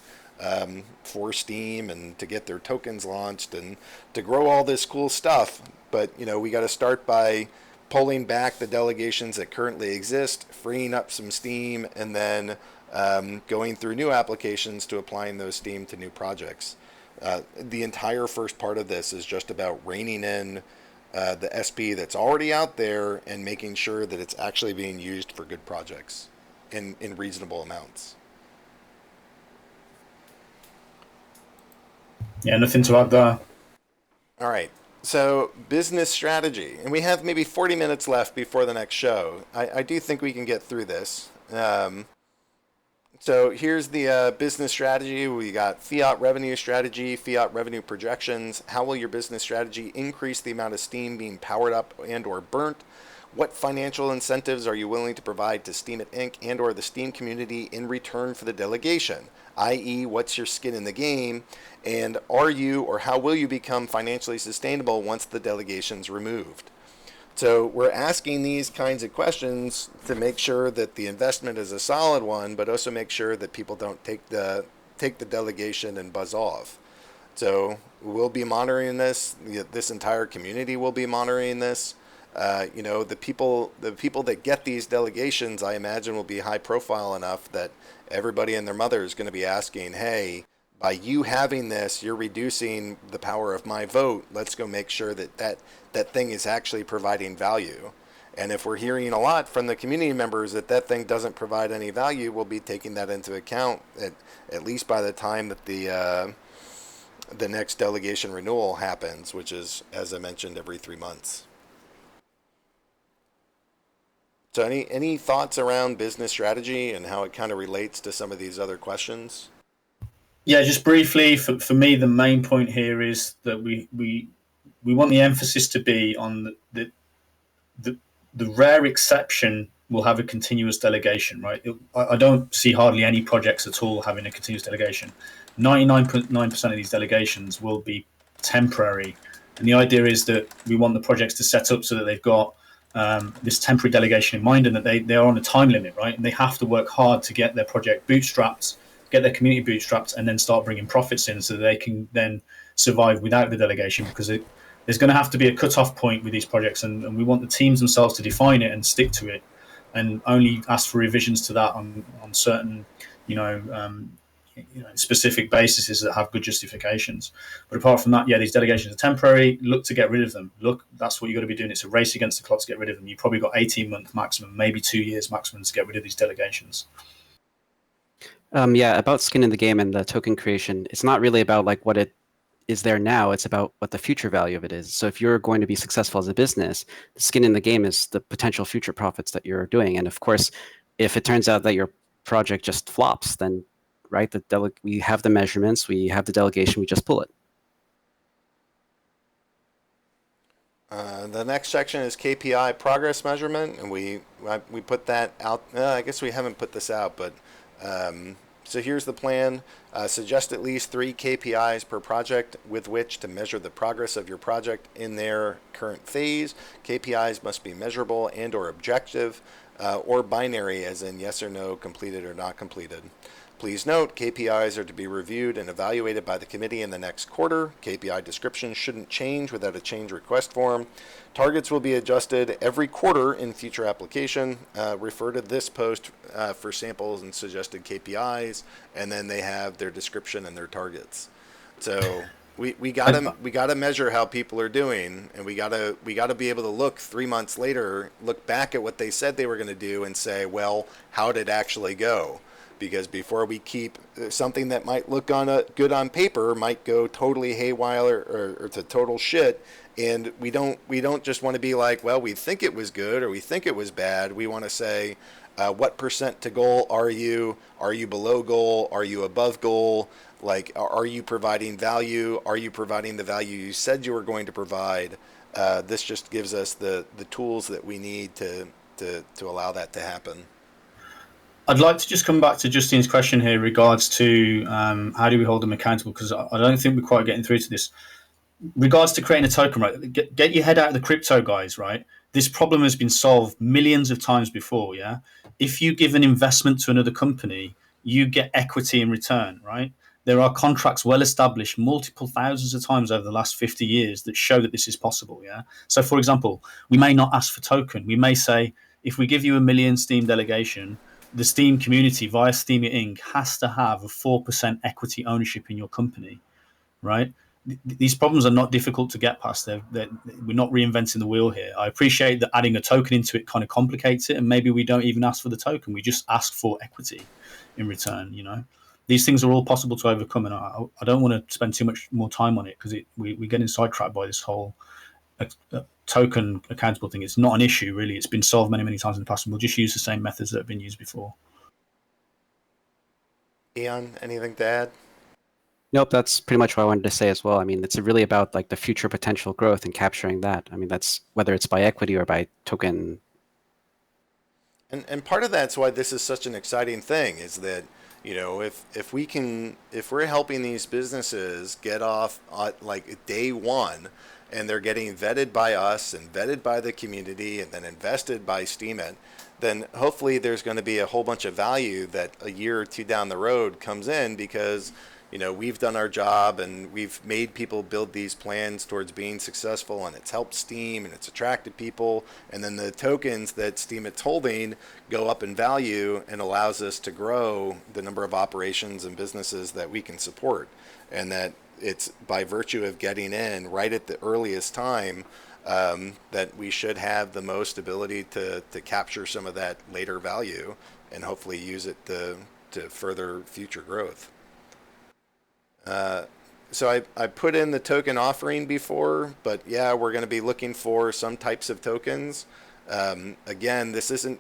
for Steam and to get their tokens launched and to grow all this cool stuff. But, we got to start by pulling back the delegations that currently exist, freeing up some Steam, and then going through new applications to applying those Steam to new projects. The entire first part of this is just about reining in the SP that's already out there and making sure that it's actually being used for good projects in reasonable amounts. Yeah, nothing to add there. All right. So, business strategy. And we have maybe 40 minutes left before the next show. I do think we can get through this. So, here's the business strategy. We got fiat revenue strategy, fiat revenue projections. How will your business strategy increase the amount of Steam being powered up and or burnt? What financial incentives are you willing to provide to Steemit Inc. and or the Steam community in return for the delegation? I.e., what's your skin in the game? And are you or how will you become financially sustainable once the delegation's removed? So we're asking these kinds of questions to make sure that the investment is a solid one, but also make sure that people don't take the delegation and buzz off. So we'll be monitoring this. This entire community will be monitoring this. The people that get these delegations, I imagine, will be high profile enough that everybody and their mother is going to be asking, hey, by you having this, you're reducing the power of my vote. Let's go make sure that thing is actually providing value. And if we're hearing a lot from the community members that thing doesn't provide any value, we'll be taking that into account at least by the time that the next delegation renewal happens, which is, as I mentioned, every 3 months. So any thoughts around business strategy and how it kind of relates to some of these other questions? Yeah, just briefly, for me, the main point here is that we want the emphasis to be on the the rare exception will have a continuous delegation, right? I don't see hardly any projects at all having a continuous delegation. 99.9% of these delegations will be temporary. And the idea is that we want the projects to set up so that they've got this temporary delegation in mind and that they are on a time limit, right? And they have to work hard to get their project bootstrapped, get their community bootstrapped, and then start bringing profits in so that they can then survive without the delegation, because there's going to have to be a cut-off point with these projects, and we want the teams themselves to define it and stick to it, and only ask for revisions to that on certain, specific bases that have good justifications. But apart from that, yeah, these delegations are temporary. Look to get rid of them. Look, that's what you got to be doing. It's a race against the clock to get rid of them. You've probably got 18-month maximum, maybe 2 years maximum to get rid of these delegations. Yeah, about skin in the game and the token creation, it's not really about like what it is there now, it's about what the future value of it is. So if you're going to be successful as a business, the skin in the game is the potential future profits that you're doing. And of course, if it turns out that your project just flops, then right, we have the measurements, we have the delegation, we just pull it. The next section is KPI progress measurement, and we put that out. I guess we haven't put this out, but so here's the plan. Suggest at least 3 KPIs per project with which to measure the progress of your project in their current phase. KPIs must be measurable and or objective, or binary, as in yes or no, completed or not completed. Please note, KPIs are to be reviewed and evaluated by the committee in the next quarter. KPI descriptions shouldn't change without a change request form. Targets will be adjusted every quarter in future application. Refer to this post for samples and suggested KPIs, and then they have their description and their targets. So we gotta measure how people are doing, and we gotta be able to look 3 months later, look back at what they said they were going to do, and say, well, how did it actually go? Because before we keep something that might look good on paper might go totally haywire or to total shit, and we don't just want to be like, well, we think it was good or we think it was bad. We want to say, what percent to goal are you? Are you below goal? Are you above goal? Like, are you providing value? Are you providing the value you said you were going to provide? This just gives us the tools that we need to allow that to happen. I'd like to just come back to Justine's question here in regards to how do we hold them accountable, because I don't think we're quite getting through to this. Regards to creating a token, right? Get your head out of the crypto, guys, right? This problem has been solved millions of times before, yeah? If you give an investment to another company, you get equity in return, right? There are contracts well established multiple thousands of times over the last 50 years that show that this is possible, yeah? So, for example, we may not ask for token. We may say, if we give you 1 million Steem delegation, the Steem community via Steemit Inc has to have a 4% equity ownership in your company, right? These problems are not difficult to get past. We're not reinventing the wheel here. I appreciate that adding a token into it kind of complicates it, and maybe we don't even ask for the token. We just ask for equity in return, These things are all possible to overcome, and I don't want to spend too much more time on it because we're getting sidetracked by this whole token accountable thing. It's not an issue, really. It's been solved many times in the past, and we'll just use the same methods that have been used before. Ian, anything to add? Nope, that's pretty much what I wanted to say as well. I mean, it's really about like the future potential growth and capturing that. I mean, that's whether it's by equity or by token. And part of that's why this is such an exciting thing is that, if we're helping these businesses get off like day one, and they're getting vetted by us and vetted by the community and then invested by Steemit, then hopefully there's going to be a whole bunch of value that a year or two down the road comes in because, we've done our job and we've made people build these plans towards being successful, and it's helped Steem and it's attracted people. And then the tokens that Steemit's holding go up in value and allows us to grow the number of operations and businesses that we can support. And that it's by virtue of getting in right at the earliest time that we should have the most ability to capture some of that later value and hopefully use it to further future growth. So I put in the token offering before, but yeah, we're going to be looking for some types of tokens. Again, this isn't,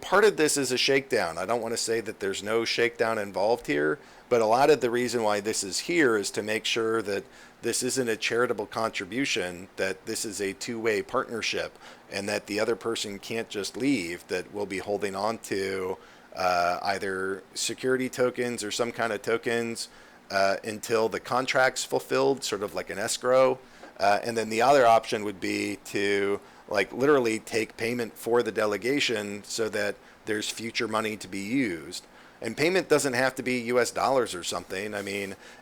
part of this is a shakedown. I don't want to say that there's no shakedown involved here, but a lot of the reason why this is here is to make sure that this isn't a charitable contribution, that this is a two-way partnership, and that the other person can't just leave, that we'll be holding on to either security tokens or some kind of tokens until the contract's fulfilled, sort of like an escrow. And then the other option would be to literally take payment for the delegation so that there's future money to be used. And payment doesn't have to be US dollars or something.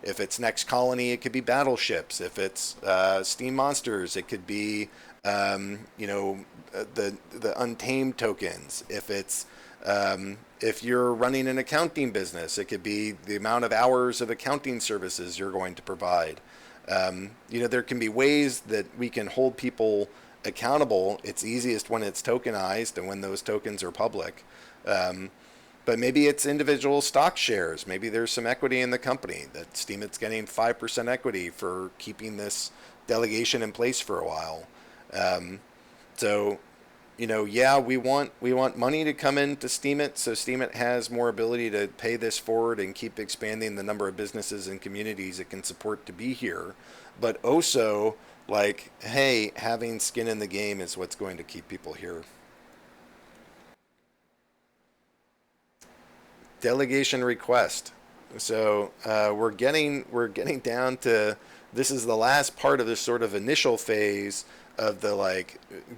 If it's Next Colony, it could be battleships. If it's Steam Monsters, it could be, the Untamed tokens. If it's, if you're running an accounting business, it could be the amount of hours of accounting services you're going to provide. There can be ways that we can hold people accountable. It's easiest when it's tokenized and when those tokens are public. But maybe it's individual stock shares. Maybe there's some equity in the company that Steemit's getting 5% equity for keeping this delegation in place for a while. We want money to come into Steemit, so Steemit has more ability to pay this forward and keep expanding the number of businesses and communities it can support to be here. But also, hey, having skin in the game is what's going to keep people here. Delegation request. So we're getting down to, this is the last part of this sort of initial phase of the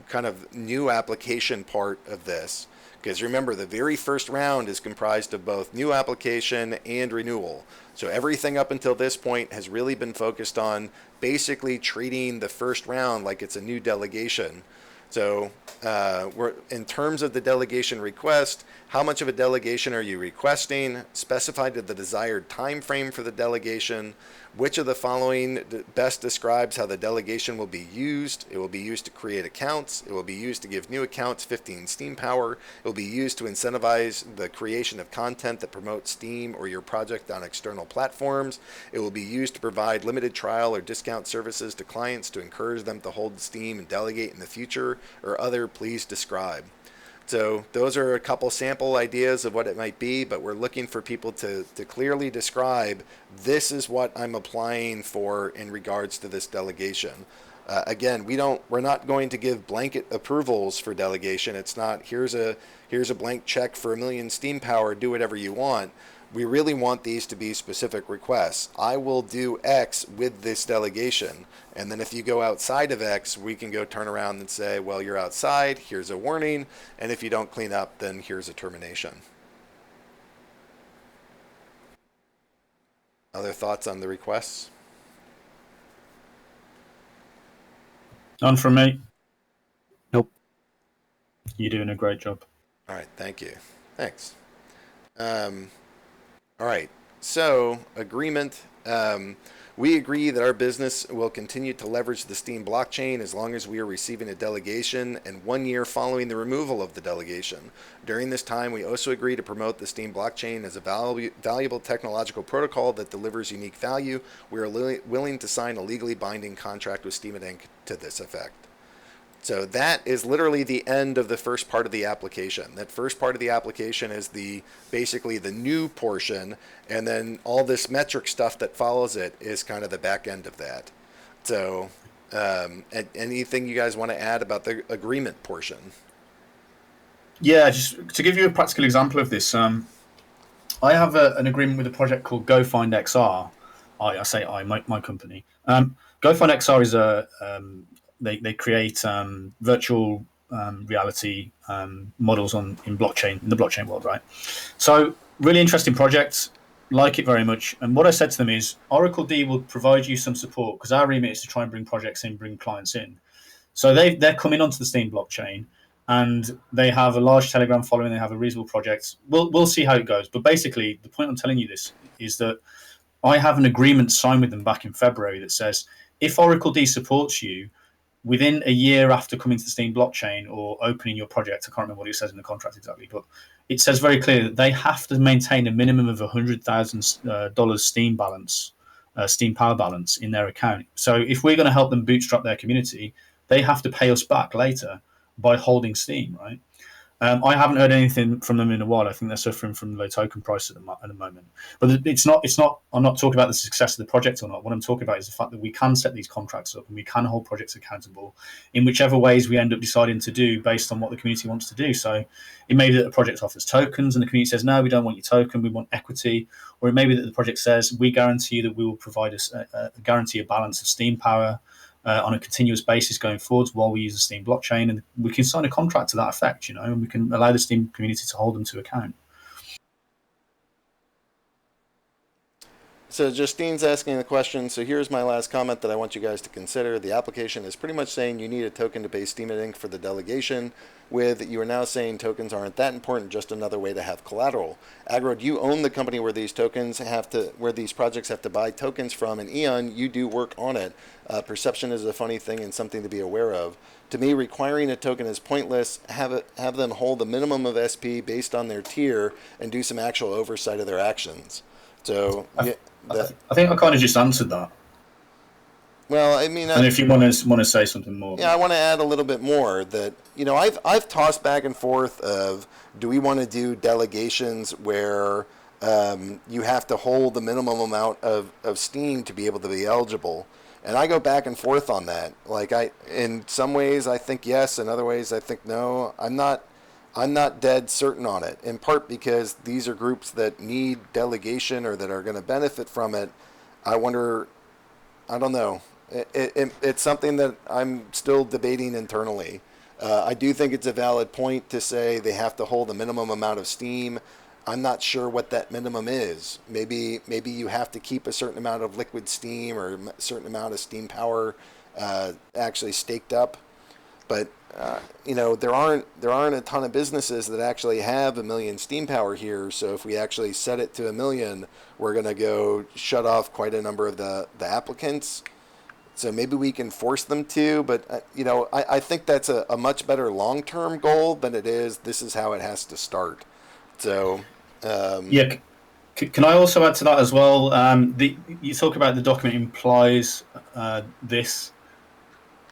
kind of new application part of this. Because remember, the very first round is comprised of both new application and renewal. So everything up until this point has really been focused on basically treating the first round like it's a new delegation. So we're in terms of the delegation request, how much of a delegation are you requesting? Specify the desired time frame for the delegation. Which of the following best describes how the delegation will be used? It will be used to create accounts. It will be used to give new accounts 15 Steem Power. It will be used to incentivize the creation of content that promotes Steem or your project on external platforms. It will be used to provide limited trial or discount services to clients to encourage them to hold Steem and delegate in the future, or other. Please describe. So those are a couple sample ideas of what it might be, but we're looking for people to clearly describe, this is what I'm applying for in regards to this delegation. Again, we're not going to give blanket approvals for delegation. It's not, here's a blank check for 1 million Steem Power, do whatever you want. We really want these to be specific requests. I will do X with this delegation. And then if you go outside of X, we can go turn around and say, well, you're outside, here's a warning. And if you don't clean up, then here's a termination. Other thoughts on the requests? None from me. Nope. You're doing a great job. All right, thank you. Thanks. All right, so agreement. We agree that our business will continue to leverage the Steem blockchain as long as we are receiving a delegation and 1 year following the removal of the delegation. During this time, we also agree to promote the Steem blockchain as a valuable technological protocol that delivers unique value. We are willing to sign a legally binding contract with Steemit Inc. to this effect. So that is literally the end of the first part of the application. That first part of the application is basically the new portion, and then all this metric stuff that follows it is kind of the back end of that. So anything you guys want to add about the agreement portion? Yeah, just to give you a practical example of this, I have an agreement with a project called GoFindXR. I say my company. GoFindXR is they create virtual reality models in the blockchain world, right? So really interesting project. like it very much. And what I said to them is Oracle D will provide you some support because our remit is to try and bring projects in, bring clients in. So they're coming onto the Steem blockchain and they have a large Telegram following. They have a reasonable project. We'll see how it goes. But basically, the point I'm telling you this is that I have an agreement signed with them back in February that says if Oracle D supports you within a year after coming to the Steem blockchain or opening your project, I can't remember what it says in the contract exactly, but it says very clearly that they have to maintain a minimum of $100,000 Steem balance, Steem Power balance in their account. So if we're going to help them bootstrap their community, they have to pay us back later by holding Steem, right? I haven't heard anything from them in a while. I think they're suffering from low token price at the moment. But it's not. I'm not talking about the success of the project or not. What I'm talking about is the fact that we can set these contracts up and we can hold projects accountable in whichever ways we end up deciding to do based on what the community wants to do. So it may be that the project offers tokens and the community says, no, we don't want your token, we want equity. Or it may be that the project says, we guarantee you that we will provide us guarantee a balance of Steem Power on a continuous basis going forwards while we use the Steem blockchain, and we can sign a contract to that effect, and we can allow the Steem community to hold them to account. So Justine's asking the question, so here's my last comment that I want you guys to consider. The application is pretty much saying you need a token to pay Steemit Inc. for the delegation with. You are now saying tokens aren't that important, just another way to have collateral. Agro, do you own the company where these projects have to buy tokens from? And Eon, you do work on it. Perception is a funny thing and something to be aware of. To me, requiring a token is pointless. Have them hold the minimum of SP based on their tier and do some actual oversight of their actions. So yeah. I think I kind of just answered that. Well, I mean, and if you want to say something more, yeah, I want to add a little bit more. That I've tossed back and forth of, do we want to do delegations where you have to hold the minimum amount of Steem to be able to be eligible, and I go back and forth on that. In some ways I think yes, in other ways I think no. I'm not dead certain on it, in part because these are groups that need delegation or that are going to benefit from it. I don't know. It's something that I'm still debating internally. I do think it's a valid point to say they have to hold a minimum amount of Steem. I'm not sure what that minimum is. Maybe you have to keep a certain amount of liquid Steem or a certain amount of Steem Power actually staked up. But there aren't a ton of businesses that actually have 1 million Steem Power here. So if we actually set it to 1 million, we're going to go shut off quite a number of the applicants. So maybe we can force them to. But I think that's a much better long-term goal than it is. This is how it has to start. So yeah. Can I also add to that as well? You talk about the document implies this.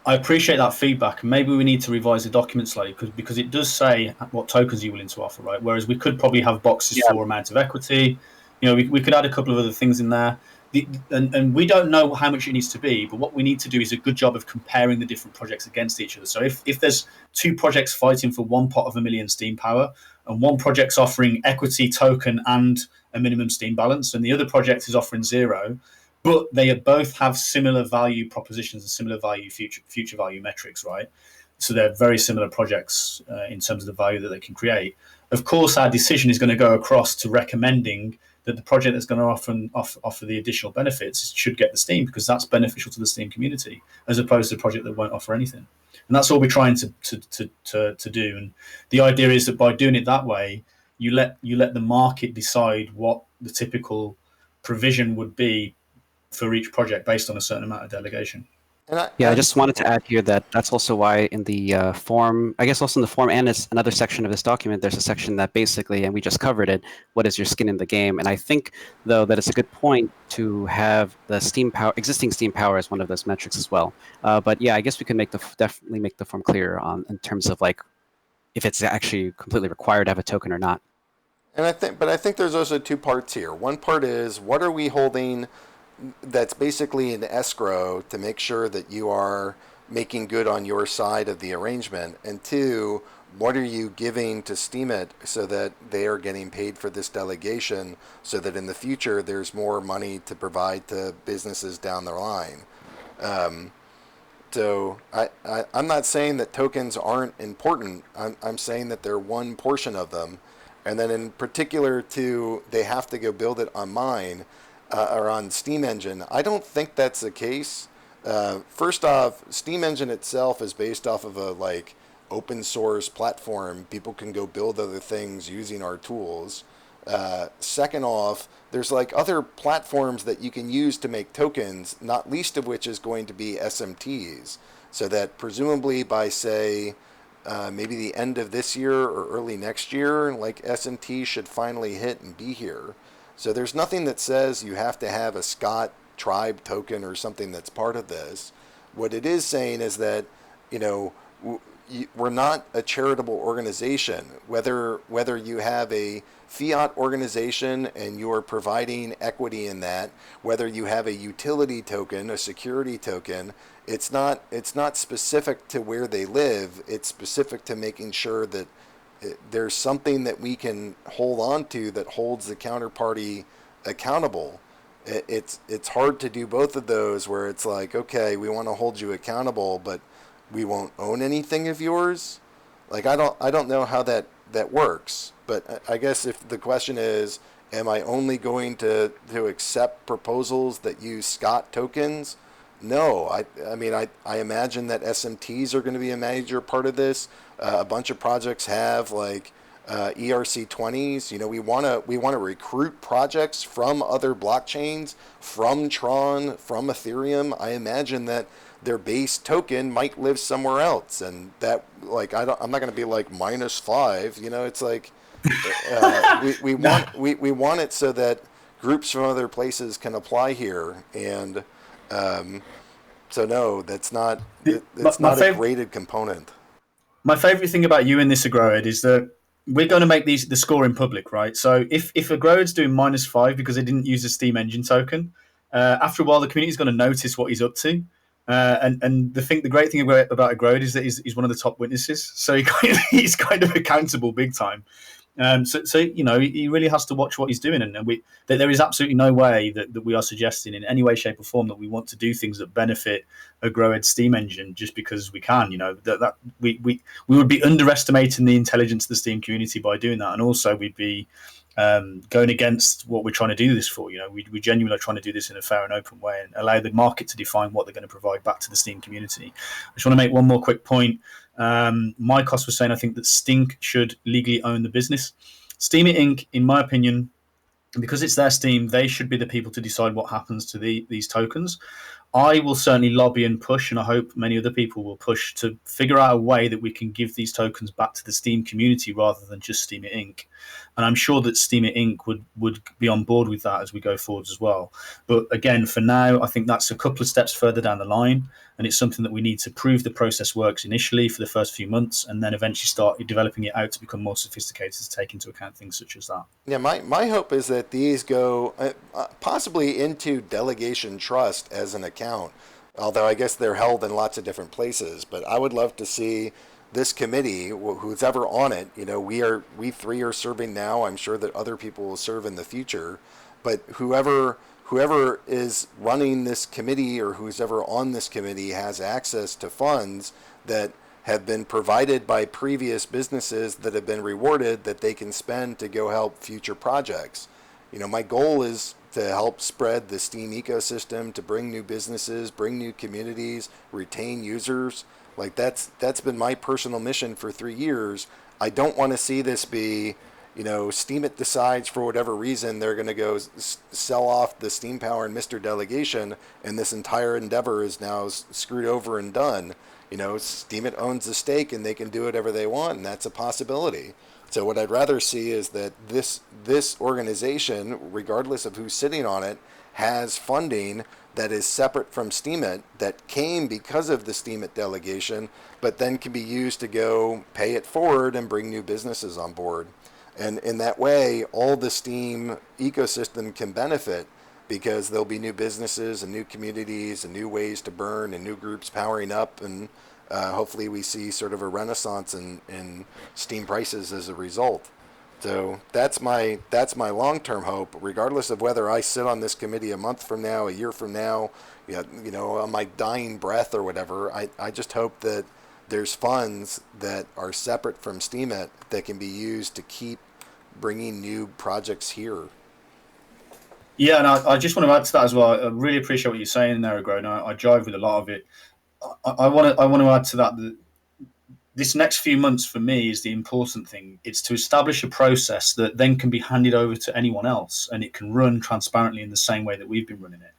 I appreciate that feedback, and maybe we need to revise the document slightly because it does say what tokens you're willing to offer, right? Whereas we could probably have boxes for amount of equity. We could add a couple of other things in there. And we don't know how much it needs to be, but what we need to do is a good job of comparing the different projects against each other. So if there's two projects fighting for one pot of 1 million Steem Power, and one project's offering equity, token, and a minimum Steem balance, and the other project is offering 0, but they both have similar value propositions and similar value future value metrics, right? So they're very similar projects in terms of the value that they can create. Of course, our decision is going to go across to recommending that the project that's going to offer the additional benefits should get the Steem, because that's beneficial to the Steem community, as opposed to a project that won't offer anything. And that's all we're trying to do. And the idea is that by doing it that way, you let the market decide what the typical provision would be for each project based on a certain amount of delegation. I just wanted to add here that that's also why in the form, I guess also in the form and it's another section of this document, there's a section that basically, and we just covered it, what is your skin in the game? And I think, though, that it's a good point to have the Steem Power, existing Steem Power as one of those metrics as well. But yeah, I guess we can definitely make the form clear in terms of if it's actually completely required to have a token or not. And I think there's also two parts here. One part is, what are we holding that's basically an escrow to make sure that you are making good on your side of the arrangement? And two, what are you giving to Steemit so that they are getting paid for this delegation so that in the future there's more money to provide to businesses down the line? So I'm not saying that tokens aren't important. I'm saying that they're one portion of them. And then in particular to they have to go build it on mine or on Steam Engine. I don't think that's the case. First off, Steam Engine itself is based off of a like open source platform. People can go build other things using our tools. Second off, there's like other platforms that you can use to make tokens, not least of which is going to be SMTs. So that presumably by say maybe the end of this year or early next year, like SMT should finally hit and be here. So there's nothing that says you have to have a Scott tribe token or something that's part of this. What it is saying is that, you know, we're not a charitable organization. Whether you have a fiat organization and you are providing equity in that, whether you have a utility token, a security token, it's not specific to where they live. It's specific to making sure that there's something that we can hold on to that holds the counterparty accountable. It's hard to do both of those where it's like, okay, we want to hold you accountable, but we won't own anything of yours. Like I don't know how that works. But I guess if the question is, am I only going to accept proposals that use Scott tokens? No, I mean I imagine that SMTs are going to be a major part of this. A bunch of projects have like ERC20s. You know, we want to recruit projects from other blockchains, from Tron, from Ethereum. I imagine that their base token might live somewhere else, and that like I'm not going to be like -5. You know, it's like we want it so that groups from other places can apply here, and so no, that's not a graded component. My favorite thing about you in this Agroid is that we're going to make the scoring public, right? So if Agroid's doing -5 because they didn't use a Steam Engine token, after a while the community is going to notice what he's up to. And the great thing about Agroid is that he's one of the top witnesses, so he's kind of accountable big time. So you know, he really has to watch what he's doing, and there is absolutely no way that we are suggesting in any way, shape, or form that we want to do things that benefit a Groed Steam Engine just because we can. You know, that we would be underestimating the intelligence of the Steam community by doing that, and also we'd be going against what we're trying to do this for. You know, we genuinely are trying to do this in a fair and open way and allow the market to define what they're going to provide back to the Steam community. I just want to make one more quick point. Mykos was saying I think that Stink should legally own the business. Steemit Inc, in my opinion, because it's their Steam, they should be the people to decide what happens to these tokens. I will certainly lobby and push, and I hope many other people will push to figure out a way that we can give these tokens back to the Steam community rather than just Steemit Inc. And I'm sure that Steemit Inc would be on board with that as we go forward as well. But again, for now, I think that's a couple of steps further down the line, and it's something that we need to prove the process works initially for the first few months, and then eventually start developing it out to become more sophisticated to take into account things such as that. Yeah, my hope is that these go possibly into delegation trust as an account, although I guess they're held in lots of different places. But I would love to see this committee, who's ever on it, you know, we three are serving now. I'm sure that other people will serve in the future, but whoever is running this committee or who's ever on this committee has access to funds that have been provided by previous businesses that have been rewarded that they can spend to go help future projects. You know, my goal is to help spread the Steam ecosystem, to bring new businesses, bring new communities, retain users. Like that's been my personal mission for 3 years. I don't want to see this be, you know, Steemit decides for whatever reason they're going to go sell off the Steem Power and Mr. Delegation, and this entire endeavor is now screwed over and done. You know, Steemit owns the stake and they can do whatever they want, and that's a possibility. So what I'd rather see is that this organization, regardless of who's sitting on it, has funding that is separate from Steemit that came because of the Steemit delegation, but then can be used to go pay it forward and bring new businesses on board. And in that way, all the Steem ecosystem can benefit because there'll be new businesses and new communities and new ways to burn and new groups powering up, and hopefully we see sort of a renaissance in Steem prices as a result. So that's my long-term hope, regardless of whether I sit on this committee a month from now, a year from now, you know, on my dying breath or whatever. I just hope that there's funds that are separate from Steemit that can be used to keep bringing new projects here. Yeah, and I just want to add to that as well. I really appreciate what you're saying there, Agro, and I jive with a lot of it. I want to add to that this next few months for me is the important thing. It's to establish a process that then can be handed over to anyone else, and it can run transparently in the same way that we've been running it.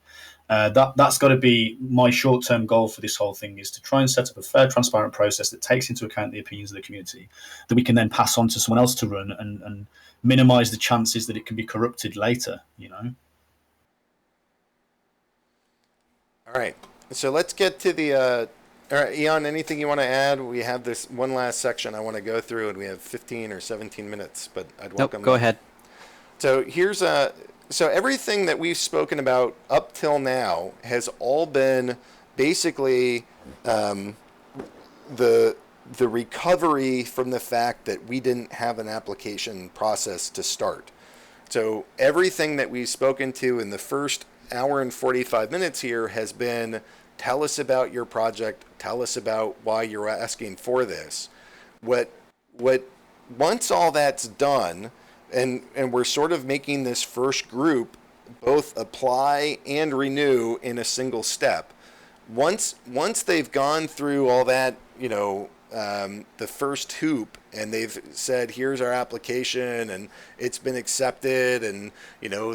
That's got to be my short-term goal for this whole thing, is to try and set up a fair, transparent process that takes into account the opinions of the community, that we can then pass on to someone else to run, and minimize the chances that it can be corrupted later. All right, so let's get to the. All right, Eon, anything you want to add? We have this one last section I want to go through, and we have 15 or 17 minutes, but I'd welcome. Nope, go ahead. So here's so everything that we've spoken about up till now has all been basically the recovery from the fact that we didn't have an application process to start. So everything that we've spoken to in the first hour and 45 minutes here has been, tell us about your project, tell us about why you're asking for this. What once all that's done, and we're sort of making this first group both apply and renew in a single step. Once they've gone through all that, the first hoop, and they've said, here's our application, and it's been accepted, and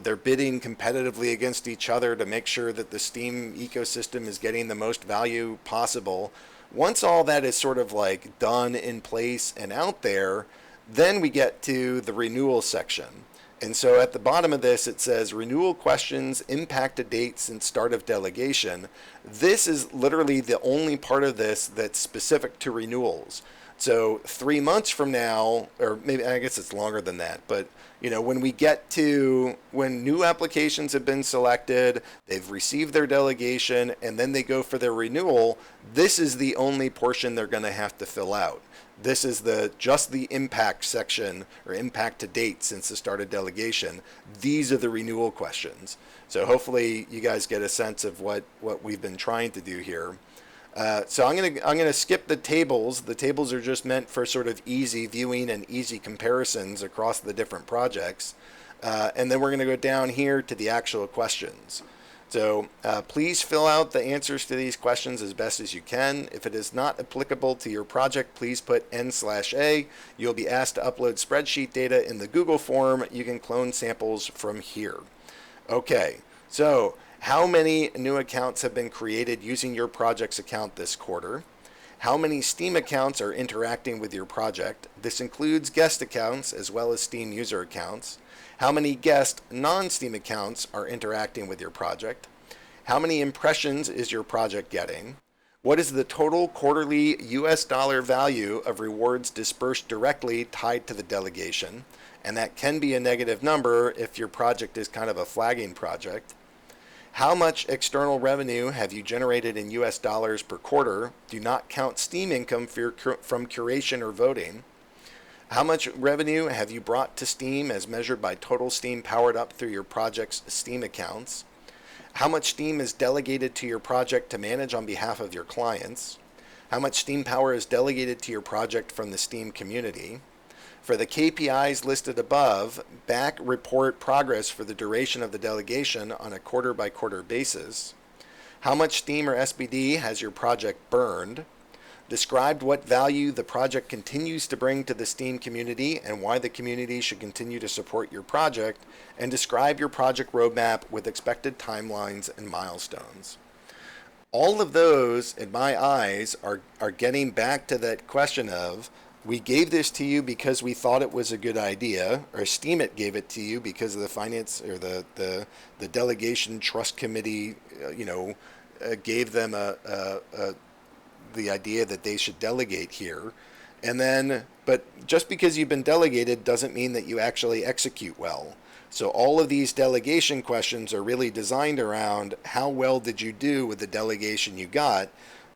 they're bidding competitively against each other to make sure that the Steem ecosystem is getting the most value possible. Once all that is sort of like done, in place, and out there, then we get to the renewal section. And so at the bottom of this, it says renewal questions impact a date since start of delegation. This is literally the only part of this that's specific to renewals. So 3 months from now, or maybe, I guess it's longer than that, but when we get to when new applications have been selected, they've received their delegation, and then they go for their renewal, this is the only portion they're going to have to fill out. This is just the impact section, or impact to date since the start of delegation. These are the renewal questions. So hopefully you guys get a sense of what we've been trying to do here. So I'm gonna skip the tables. The tables are just meant for sort of easy viewing and easy comparisons across the different projects. And then we're gonna go down here to the actual questions. So please fill out the answers to these questions as best as you can. If it is not applicable to your project, please put N/A. You'll be asked to upload spreadsheet data in the Google form. You can clone samples from here. Okay, so how many new accounts have been created using your project's account this quarter? How many Steem accounts are interacting with your project? This includes guest accounts as well as Steem user accounts. How many guest non-Steem accounts are interacting with your project? How many impressions is your project getting? What is the total quarterly US dollar value of rewards dispersed directly tied to the delegation? And that can be a negative number if your project is kind of a flagging project. How much external revenue have you generated in US dollars per quarter? Do not count Steem income from curation or voting. How much revenue have you brought to Steem as measured by total Steem powered up through your project's Steem accounts? How much Steem is delegated to your project to manage on behalf of your clients? How much Steem Power is delegated to your project from the Steem community? For the KPIs listed above, back report progress for the duration of the delegation on a quarter-by-quarter basis. How much Steem or SBD has your project burned? Described what value the project continues to bring to the Steem community and why the community should continue to support your project, and describe your project roadmap with expected timelines and milestones. All of those, in my eyes, are getting back to that question of, we gave this to you because we thought it was a good idea, or Steemit gave it to you because of the finance or the delegation trust committee, gave them the idea that they should delegate here. And then, but just because you've been delegated doesn't mean that you actually execute well. So all of these delegation questions are really designed around how well did you do with the delegation you got,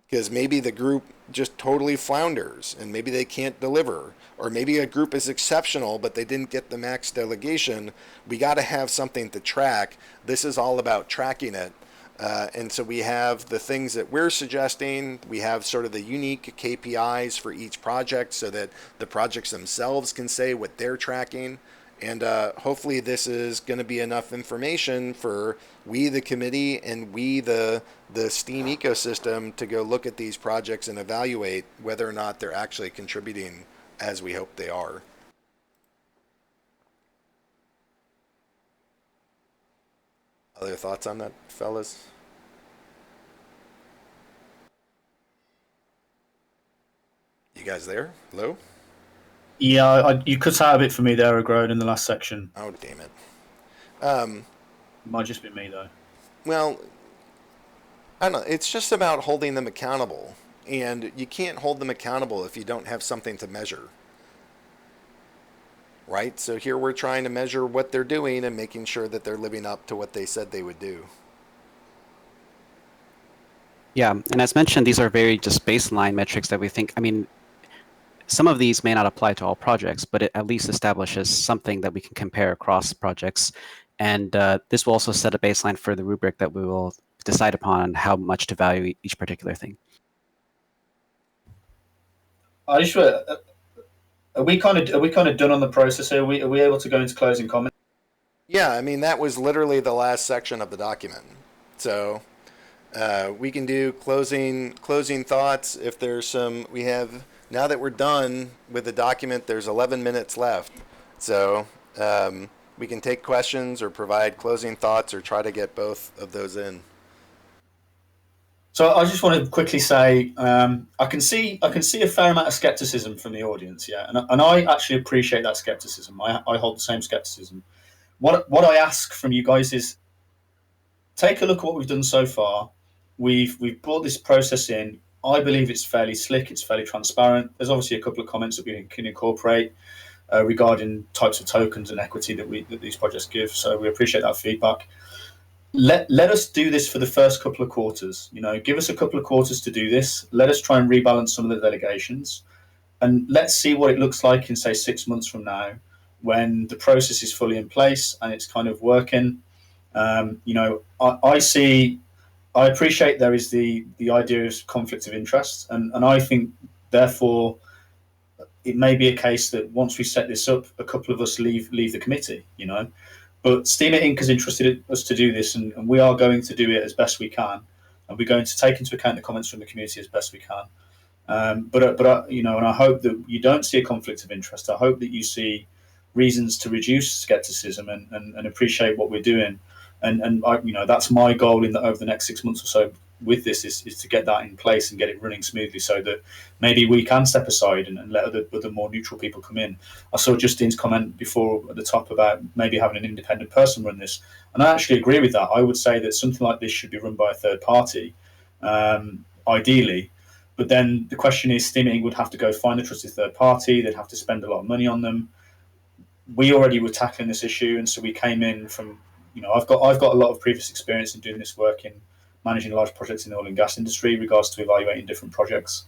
because maybe the group just totally flounders and maybe they can't deliver, or maybe a group is exceptional but they didn't get the max delegation. We got to have something to track. This is all about tracking it. And so we have the things that we're suggesting. We have sort of the unique KPIs for each project so that the projects themselves can say what they're tracking. And hopefully this is going to be enough information for we, the committee, and we, the Steem ecosystem, to go look at these projects and evaluate whether or not they're actually contributing as we hope they are. Other thoughts on that, fellas? You guys there? Hello? Yeah, you cut out a bit for me there, Agrode, in the last section. Oh, damn it. It might just be me, though. Well, I don't know. It's just about holding them accountable. And you can't hold them accountable if you don't have something to measure. Right? So here we're trying to measure what they're doing and making sure that they're living up to what they said they would do. Yeah, and as mentioned, these are very just baseline metrics that we think, I mean, some of these may not apply to all projects, but it at least establishes something that we can compare across projects. And this will also set a baseline for the rubric that we will decide upon how much to value each particular thing. I just are we kind of done on the process here? Are we able to go into closing comments? Yeah, I mean, that was literally the last section of the document. So we can do closing thoughts. If there's some, we have, now that we're done with the document, there's 11 minutes left. So we can take questions or provide closing thoughts or try to get both of those in. So I just want to quickly say I can see a fair amount of skepticism from the audience, yeah, and I actually appreciate that skepticism. I hold the same skepticism. What I ask from you guys is take a look at what we've done so far. We've brought this process in. I believe it's fairly slick. It's fairly transparent. There's obviously a couple of comments that we can incorporate regarding types of tokens and equity that these projects give. So we appreciate that feedback. Let us do this for the first couple of quarters. Give us a couple of quarters to do this. Let us try and rebalance some of the delegations, and let's see what it looks like in, say, 6 months from now, when the process is fully in place and it's kind of working. I appreciate there is the idea of conflict of interest, and I think therefore it may be a case that once we set this up, a couple of us leave the committee. But Steemit Inc. has interested us to do this, and we are going to do it as best we can, and we're going to take into account the comments from the community as best we can. And I hope that you don't see a conflict of interest. I hope that you see reasons to reduce skepticism and appreciate what we're doing. And that's my goal over the next 6 months or so with this is to get that in place and get it running smoothly, so that maybe we can step aside and let other more neutral people come in. I saw Justine's comment before at the top about maybe having an independent person run this, and I actually agree with that. I would say that something like this should be run by a third party, ideally. But then the question is, Steemit Inc. would have to go find a trusted third party. They'd have to spend a lot of money on them. We already were tackling this issue, and so we came in from, I've got a lot of previous experience in doing this work in managing large projects in the oil and gas industry, in regards to evaluating different projects,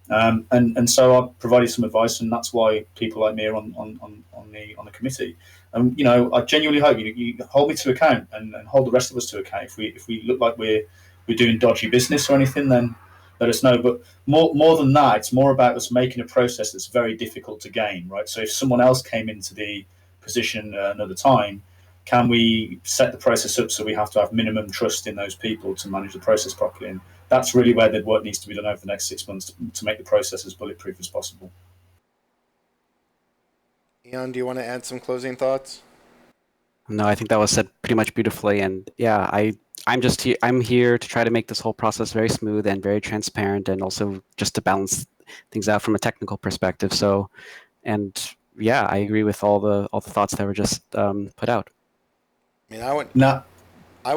and so I provided some advice, and that's why people like me are on the committee. And I genuinely hope you hold me to account and hold the rest of us to account. If we look like we're doing dodgy business or anything, then let us know. But more than that, it's more about us making a process that's very difficult to gain, right? So if someone else came into the position another time, can we set the process up so we have to have minimum trust in those people to manage the process properly? And that's really where the work needs to be done over the next 6 months to make the process as bulletproof as possible. Ian, do you want to add some closing thoughts? No, I think that was said pretty much beautifully. And yeah, I'm here to try to make this whole process very smooth and very transparent, and also just to balance things out from a technical perspective. So, and yeah, I agree with all the thoughts that were just put out. I mean, I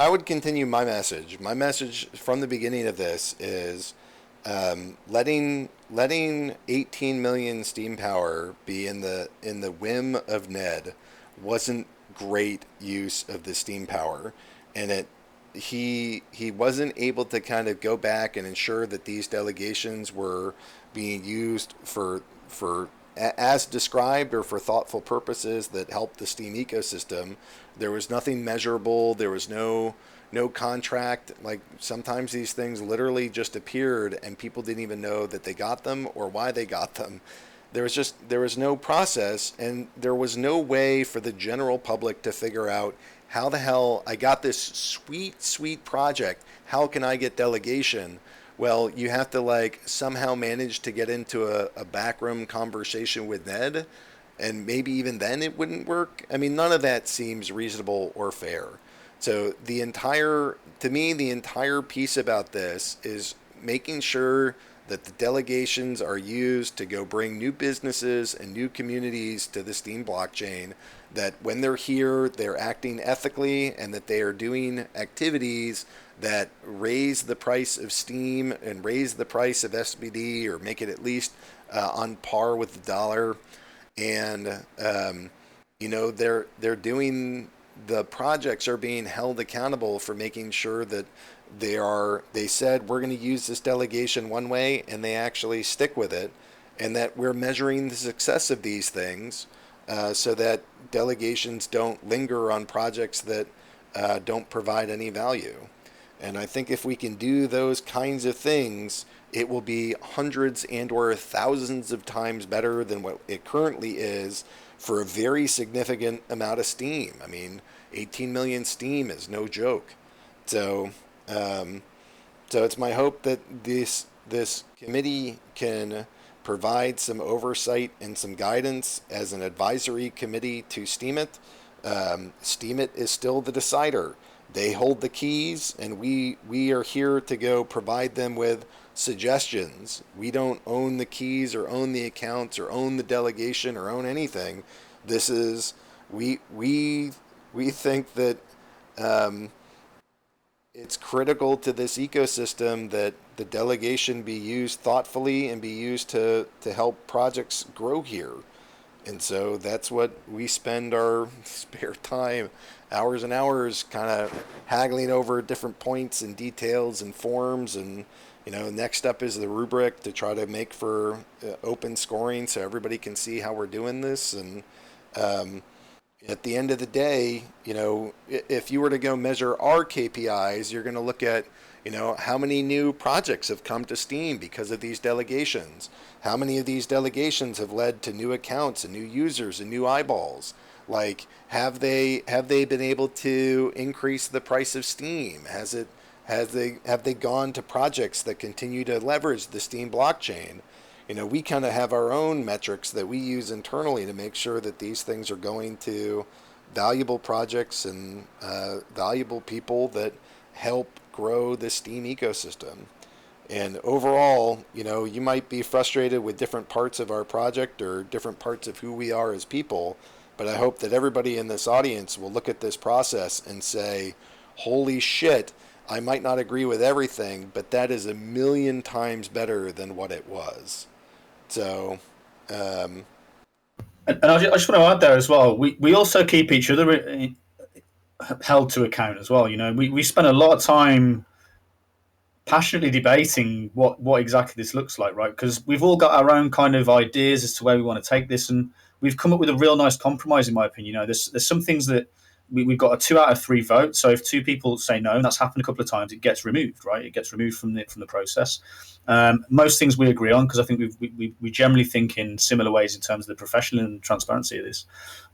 would continue my message. My message from the beginning of this is letting 18 million Steem Power be in the whim of Ned wasn't great use of the Steem Power, and he wasn't able to kind of go back and ensure that these delegations were being used for as described or for thoughtful purposes that helped the Steem ecosystem. There was nothing measurable. There was no contract. Like, sometimes these things literally just appeared and people didn't even know that they got them or why they got them. there was no process, and there was no way for the general public to figure out how the hell I got this sweet project. How can I get delegation? Well, you have to like somehow manage to get into a backroom conversation with Ned, and maybe even then it wouldn't work. I mean, none of that seems reasonable or fair. So to me, the entire piece about this is making sure that the delegations are used to go bring new businesses and new communities to the Steem blockchain, that when they're here, they're acting ethically, and that they are doing activities that raise the price of Steem and raise the price of SBD, or make it at least on par with the dollar. And they're doing, the projects are being held accountable for making sure that they said we're going to use this delegation one way, and they actually stick with it, and that we're measuring the success of these things, so that delegations don't linger on projects that don't provide any value. And I think if we can do those kinds of things, it will be hundreds and or thousands of times better than what it currently is for a very significant amount of Steem. I mean, 18 million Steem is no joke. So it's my hope that this committee can provide some oversight and some guidance as an advisory committee to Steemit. Steemit is still the decider. They hold the keys, and we are here to go provide them with suggestions. We don't own the keys or own the accounts or own the delegation or own anything. This is, we think that it's critical to this ecosystem that the delegation be used thoughtfully and be used to help projects grow here. And so that's what we spend our spare time, hours and hours, kind of haggling over different points and details and forms. And, next up is the rubric to try to make for open scoring so everybody can see how we're doing this. And at the end of the day, if you were to go measure our KPIs, you're going to look at, how many new projects have come to Steem because of these delegations. How many of these delegations have led to new accounts and new users and new eyeballs? Like, have they been able to increase the price of Steem? Have they gone to projects that continue to leverage the Steem blockchain? We kind of have our own metrics that we use internally to make sure that these things are going to valuable projects and valuable people that help grow the Steem ecosystem. And overall, you might be frustrated with different parts of our project or different parts of who we are as people, but I hope that everybody in this audience will look at this process and say, holy shit, I might not agree with everything, but that is a million times better than what it was. So, and I just want to add there as well. We also keep each other held to account as well. We spend a lot of time passionately debating what exactly this looks like, right? Because we've all got our own kind of ideas as to where we want to take this, and we've come up with a real nice compromise, in my opinion. There's some things that we've got a 2 out of 3 vote. So if 2 people say no, and that's happened a couple of times, it gets removed, right? It gets removed from the process. Most things we agree on, because I think we generally think in similar ways in terms of the professional and transparency of this.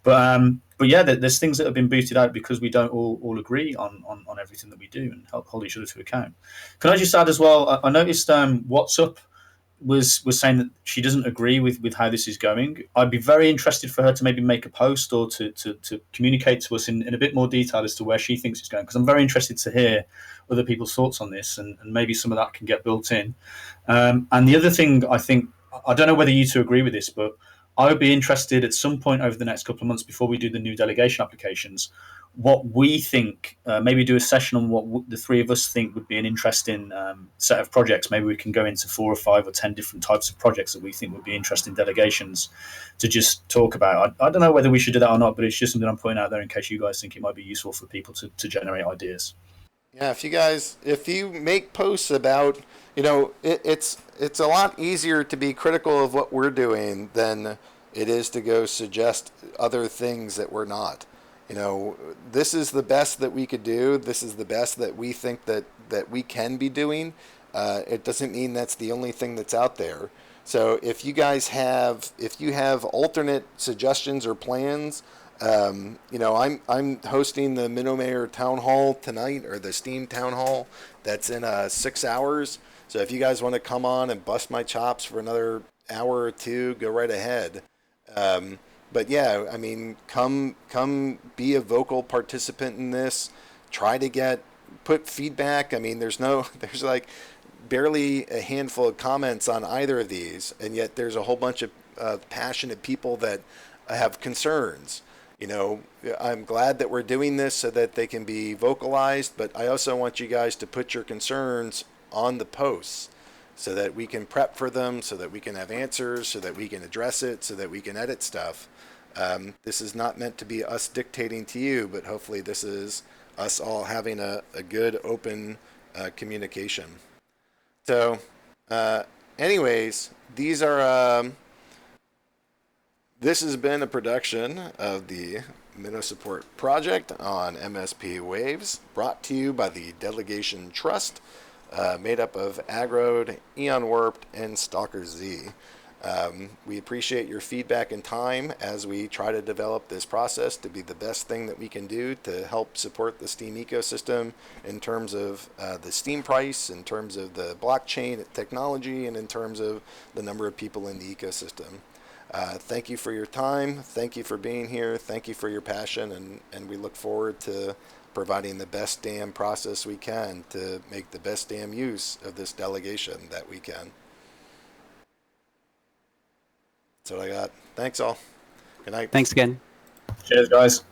But yeah, there's things that have been booted out because we don't all agree on everything that we do and hold each other to account. Can I just add as well? I noticed What's Up was saying that she doesn't agree with how this is going. I'd be very interested for her to maybe make a post or to communicate to us in a bit more detail as to where she thinks it's going, because I'm very interested to hear other people's thoughts on this, and maybe some of that can get built in. And the other thing, I don't know whether you two agree with this, but I would be interested at some point over the next couple of months before we do the new delegation applications, what we think, maybe do a session on what the 3 of us think would be an interesting set of projects. Maybe we can go into 4 or 5 or 10 different types of projects that we think would be interesting delegations to just talk about. I don't know whether we should do that or not, but it's just something I'm putting out there in case you guys think it might be useful for people to generate ideas. Yeah, if you make posts about, it's a lot easier to be critical of what we're doing than it is to go suggest other things that we're not. This is the best that we could do. This is the best that we think that we can be doing. It doesn't mean that's the only thing that's out there. So if you guys have, if you have alternate suggestions or plans, you know, I'm hosting the Minnow Mayor Town Hall tonight, or the Steam Town Hall. That's in 6 hours. So if you guys want to come on and bust my chops for another hour or two, go right ahead. But yeah, I mean, come be a vocal participant in this. Try to put feedback. I mean, there's like barely a handful of comments on either of these, and yet there's a whole bunch of passionate people that have concerns. You know, I'm glad that we're doing this so that they can be vocalized, but I also want you guys to put your concerns on the posts so that we can prep for them, so that we can have answers, so that we can address it, so that we can edit stuff. This is not meant to be us dictating to you, but hopefully this is us all having a good, open communication. So, anyways, these are, this has been a production of the Minnow Support Project on MSP Waves, brought to you by the Delegation Trust, made up of Agrode, Eon Warped, and Stalker Z. We appreciate your feedback and time as we try to develop this process to be the best thing that we can do to help support the Steam ecosystem in terms of the Steam price, in terms of the blockchain technology, and in terms of the number of people in the ecosystem. Thank you for your time. Thank you for being here. Thank you for your passion, and we look forward to providing the best damn process we can to make the best damn use of this delegation that we can. That's what I got. Thanks all. Good night. Thanks again. Cheers, guys.